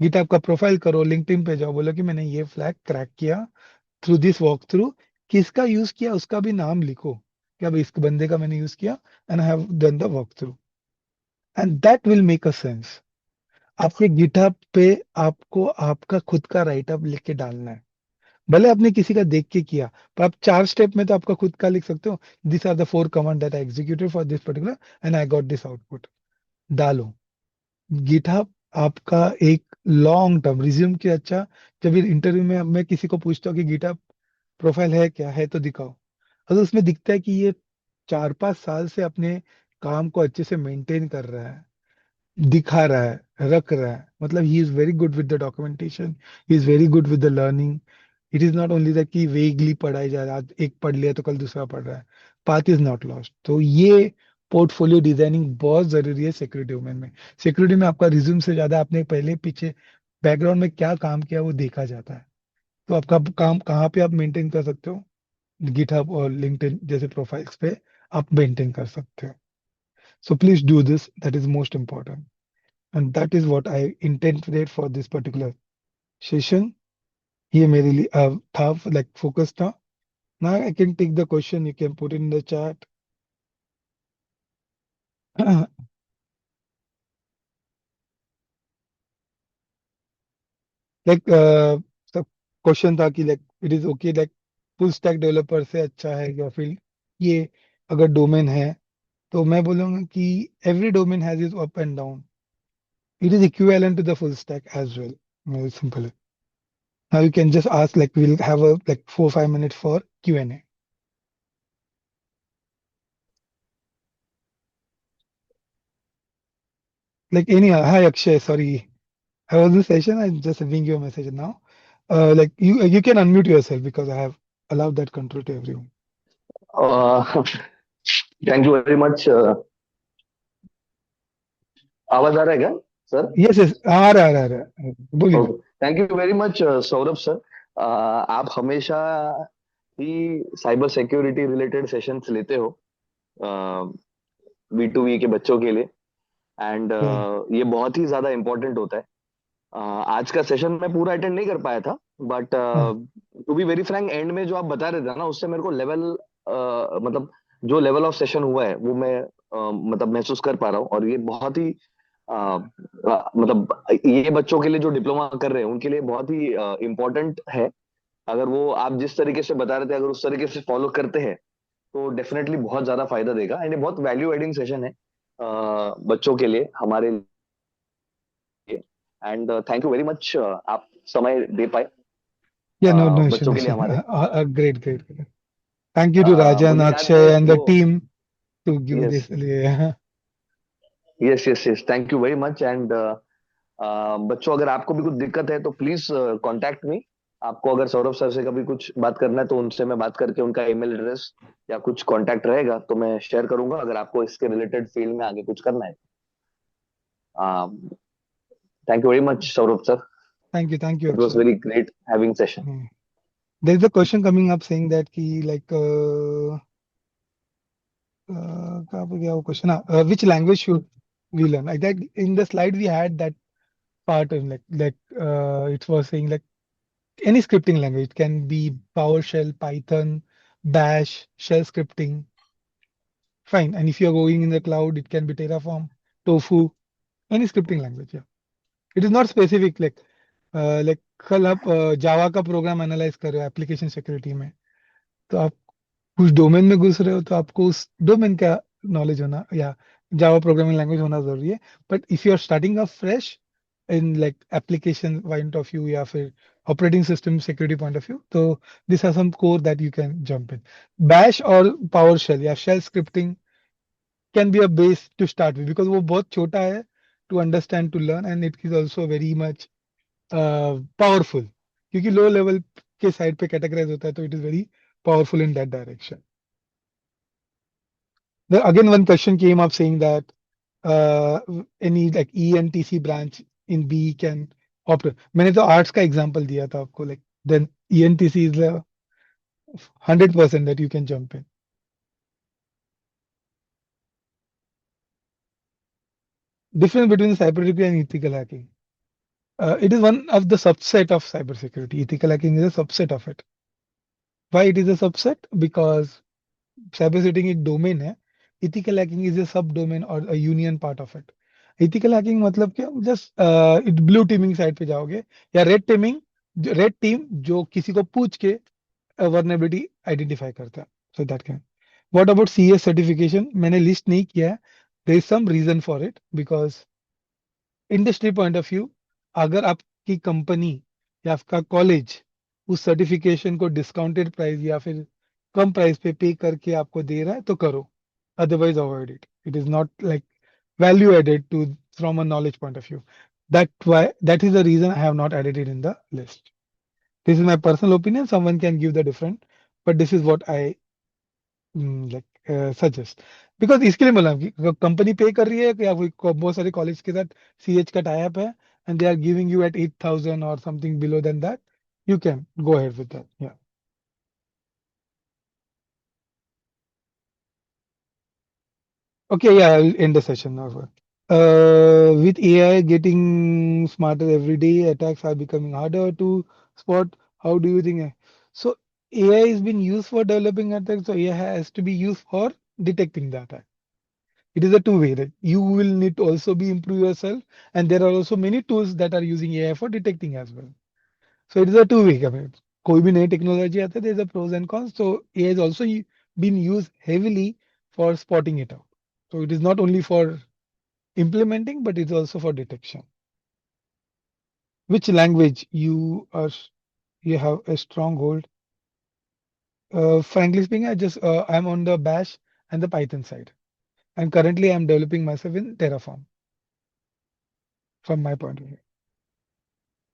Speaker 1: GitHub का प्रोफाइल करो, लिंक्डइन पे जाओ, बोलो कि मैंने ये फ्लैग क्रैक किया थ्रू दिस वॉक थ्रू। किसका यूज किया उसका भी नाम लिखो कि अब इस बंदे का मैंने यूज किया, and I have done the walk through, and that will make a sense. आपके गिटहब पे आपको आपका खुद का राइटअप लिख के डालना है। भले आपने किसी का देख के किया, पर आप 4 स्टेप में तो आपका खुद का लिख सकते हो। This are the 4 command that I executed for this particular and I got this output. डालो। गिटहब आपका एक लॉन्ग टर्म रिज्यूम के अच्छा। जब इंटरव्यू में मैं किसी को पूछता हूँ कि गिटहब प्रोफाइल है क्या, है तो दिखाओ। अगर उसमें दिखता है कि ये 4-5 साल से अपने काम को अच्छे से मेंटेन कर रहा है, दिखा रहा है, रख रहा है, मतलब he is very good with the documentation, he is very good with the learning. It is not only that कि वेगली पढ़ाई जा रहा है, आज एक पढ़ लिया तो कल दूसरा पढ़ रहा है। Path is not lost. तो ये पोर्टफोलियो डिजाइनिंग बहुत जरूरी है सिक्योरिटी वुमेन में। सिक्योरिटी में आपका रिज्यूम से ज्यादा आपने पहले पीछे बैकग्राउंड में क्या काम किया वो देखा जाता है। तो आपका काम कहाँ पे आप मेंटेन कर सकते हो? गिटहब और लिंक्डइन जैसे प्रोफाइल्स पे आप मेंटेन कर सकते हो। So please do this, that is most important. And that is what I intended for this particular session. ये मेरे लिए था, लाइक फोकस था। Now I can take the question, you can put in the chat. Like सब क्वेश्चन था कि like it is okay, like full stack developer से अच्छा है या फिर ये अगर डोमेन है। तो मैं बोलूंगा कि every domain has is up and down. It is equivalent to the full stack as well. Very simple. Now you can just ask, like we'll have a like 4-5 minutes for Q&A. Like any, hi Akshay, sorry, I was in session. I'm just sending you a message now. Like you can unmute yourself because I have allowed that control to everyone.
Speaker 2: Thank you very much. आवाज आ रहा है क्या सर?
Speaker 1: Yes, yes, आ रहा है, बोलिए ना।
Speaker 2: Okay, thank you very much Saurabh sir. आप हमेशा ही साइबर सिक्योरिटी रिलेटेड सेशंस लेते हो B2B के बच्चों के लिए, एंड
Speaker 1: Right.
Speaker 2: ये बहुत ही ज्यादा इम्पोर्टेंट होता है। आज का सेशन मैं पूरा अटेंड नहीं कर पाया था, बट
Speaker 1: हाँ,
Speaker 2: to be very frank, and में जो आप बता रहे थे ना, उससे मेरे को लेवल, मतलब जो लेवल ऑफ सेशन हुआ है वो मैं मतलब महसूस कर पा रहा हूँ। और ये बहुत ही मतलब ये बच्चों के लिए जो डिप्लोमा कर रहे हैं उनके लिए बहुत ही इम्पोर्टेंट है। अगर वो आप जिस तरीके से बता रहे थे, अगर उस तरीके से फॉलो करते हैं तो डेफिनेटली बहुत ज्यादा फायदा देगा, एंड ये बहुत वैल्यू एडिंग सेशन है बच्चों के लिए, हमारे लिए। And thank you very much, आप समय दे पाए
Speaker 1: Yeah, no issue,
Speaker 2: बच्चों
Speaker 1: no
Speaker 2: के लिए
Speaker 1: issue.
Speaker 2: हमारे।
Speaker 1: Great, great, great. Thank you to Rajan,
Speaker 2: मुझे याद है
Speaker 1: Akshay, and the
Speaker 2: वो,
Speaker 1: team to give
Speaker 2: yes
Speaker 1: this. Yeah,
Speaker 2: yes yes yes, thank you very much. And बच्चों, अगर आपको भी कुछ दिक्कत है तो प्लीज कांटेक्ट मी। आपको अगर सौरभ सर से कभी कुछ बात करना है तो उनसे मैं बात करके उनका ईमेल एड्रेस या कुछ कांटेक्ट रहेगा तो मैं शेयर करूंगा, अगर आपको इसके रिलेटेड फील्ड में आगे कुछ करना है। Thank you very much Saurabh sir,
Speaker 1: thank you,
Speaker 2: it was
Speaker 1: Akshay.
Speaker 2: Very great having session.
Speaker 1: Hmm. There is a question coming up saying that कहाँ पे गया वो question? Which language should we learn? Like that in the slide we had that part of it was saying like any scripting language. It can be PowerShell, Python, Bash, shell scripting. Fine. And if you're going in the cloud, it can be Terraform, Tofu, any scripting language. Yeah. It is not specific like कल आप जावा का प्रोग्राम एनालाइज कर रहे हो एप्लीकेशन सिक्योरिटी में, तो आप कुछ डोमेन में घुस रहे हो तो आपको उस डोमेन का नॉलेज होना या जावा प्रोग्रामिंग लैंग्वेज होना जरूरी है. But if you are starting a fresh in like application point of view या फिर operating system security point of view, तो this are some core that you can jump in. Bash और पावर शेल या shell scripting can be a base to start with because वो बहुत छोटा है to understand to learn and it is also very much powerful, क्योंकि लो लेवल के साइड पे कैटेगराइज होता है तो it is very powerful in that direction. Again, one question came up saying that uh, any like ENTC branch in B can opt. मैंने तो आर्ट्स का एग्जांपल दिया था आपको, like then ENTC is a 100% that you can jump in. Difference between cybersecurity and ethical hacking. It is one of the subset of cybersecurity. Ethical hacking is a subset of it. Why it is a subset? Because cyber setting एक डोमेन है, इथिकल हैकिंग इज ए सब डोमेन और union part of it. Ethical hacking मतलब क्या, just it blew teeming side पे जाओगे या रेड टीमिंग, रेड टीम जो किसी को पूछ के वर्नेबिलिटी आइडेंटिफाई करता है. So that can. What about CS certification? मैंने लिस्ट नहीं किया है. There is some reason for it because industry point of view, अगर आपकी कंपनी या आपका कॉलेज उस सर्टिफिकेशन को डिस्काउंटेड प्राइस या फिर कम प्राइस पे करके आपको दे रहा है तो करो, otherwise avoid it. It is not like value added to from a knowledge point of view. That is the reason I have not added it in the list. This is my personal opinion. Someone can give the different, but this is what I suggest. Because इसके लिए बोला कि कंपनी पे कर रही है या कोई बहुत सारे कॉलेज के साथ सीएच का टाई अप है and they are giving you at 8,000 और something below than that, you can go ahead with that. Yeah. Okay, yeah, I'll end the session now. With AI getting smarter every day, attacks are becoming harder to spot. How do you think? So AI has been used for developing attacks, so AI has to be used for detecting the attack. It is a two-way that you will need to also be improve yourself, and there are also many tools that are using AI for detecting as well. So it is a two-way. I mean, कोई भी नई technology आता है, there is a pros and cons. So AI has also been used heavily for spotting it out. So it is not only for implementing, but it's also for detection. Which language you have a stronghold? Frankly speaking, I'm on the Bash and the Python side, and currently I'm developing myself in Terraform from my point of view.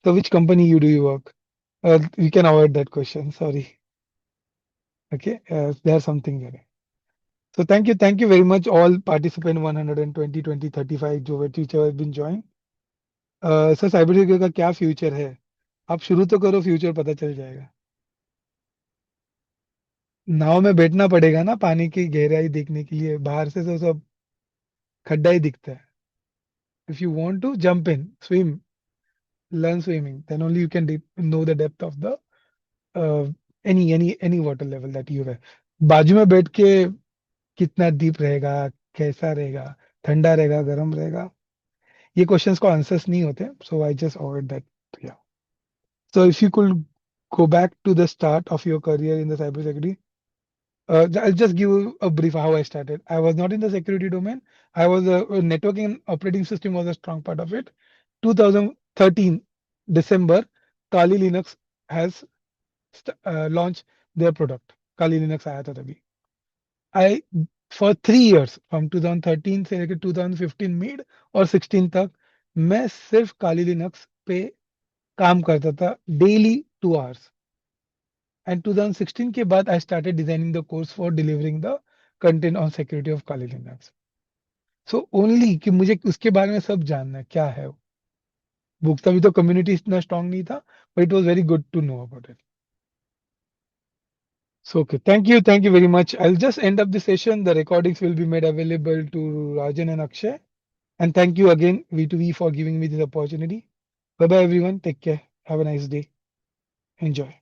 Speaker 1: So which company you do you work? We can avoid that question. Sorry. Okay, there's something there. So thank you very much all participant 120, 20, 35 जो whichever have been joined. Sir cyber security का क्या फ्यूचर है? आप शुरू तो करो, फ्यूचर पता चल जाएगा. नाव में बैठना पड़ेगा ना पानी की गहराई देखने के लिए, बाहर से तो सब खड्डा ही दिखता है. If you want to jump in swim, learn swimming, then only you can know the depth of the any water level that you है. बाजू में बैठ के कितना डीप रहेगा, कैसा रहेगा, ठंडा रहेगा, गर्म रहेगा, ये क्वेश्चंस को आंसर्स नहीं होते. सो आई जस्ट अवॉइड दैट. या. So if you could go back to the start of your career in the cybersecurity, I'll just give you a brief how I started. I was not in the security domain. I was a networking and operating system was a strong part of it. 2013 December, Kali Linux has launched their product. Kali Linux आया था तभी. I for 3 years from 2013 से लेकर 2015 मिड और 16 तक मैं सिर्फ काली लिनक्स पे काम करता था डेली 2 hours. And 2016 के बाद I started designing the course for delivering the content on security of Kali Linux. So only कि मुझे उसके बारे में सब जानना है क्या है वो. बुक्स तभी तो कम्युनिटी इतना स्ट्रांग नहीं था, but it was very good to know about it. So okay, thank you very much. I'll just end up the session. The recordings will be made available to Rajan and Akshay. And thank you again, V2V, for giving me this opportunity. Bye bye, everyone. Take care. Have a nice day. Enjoy.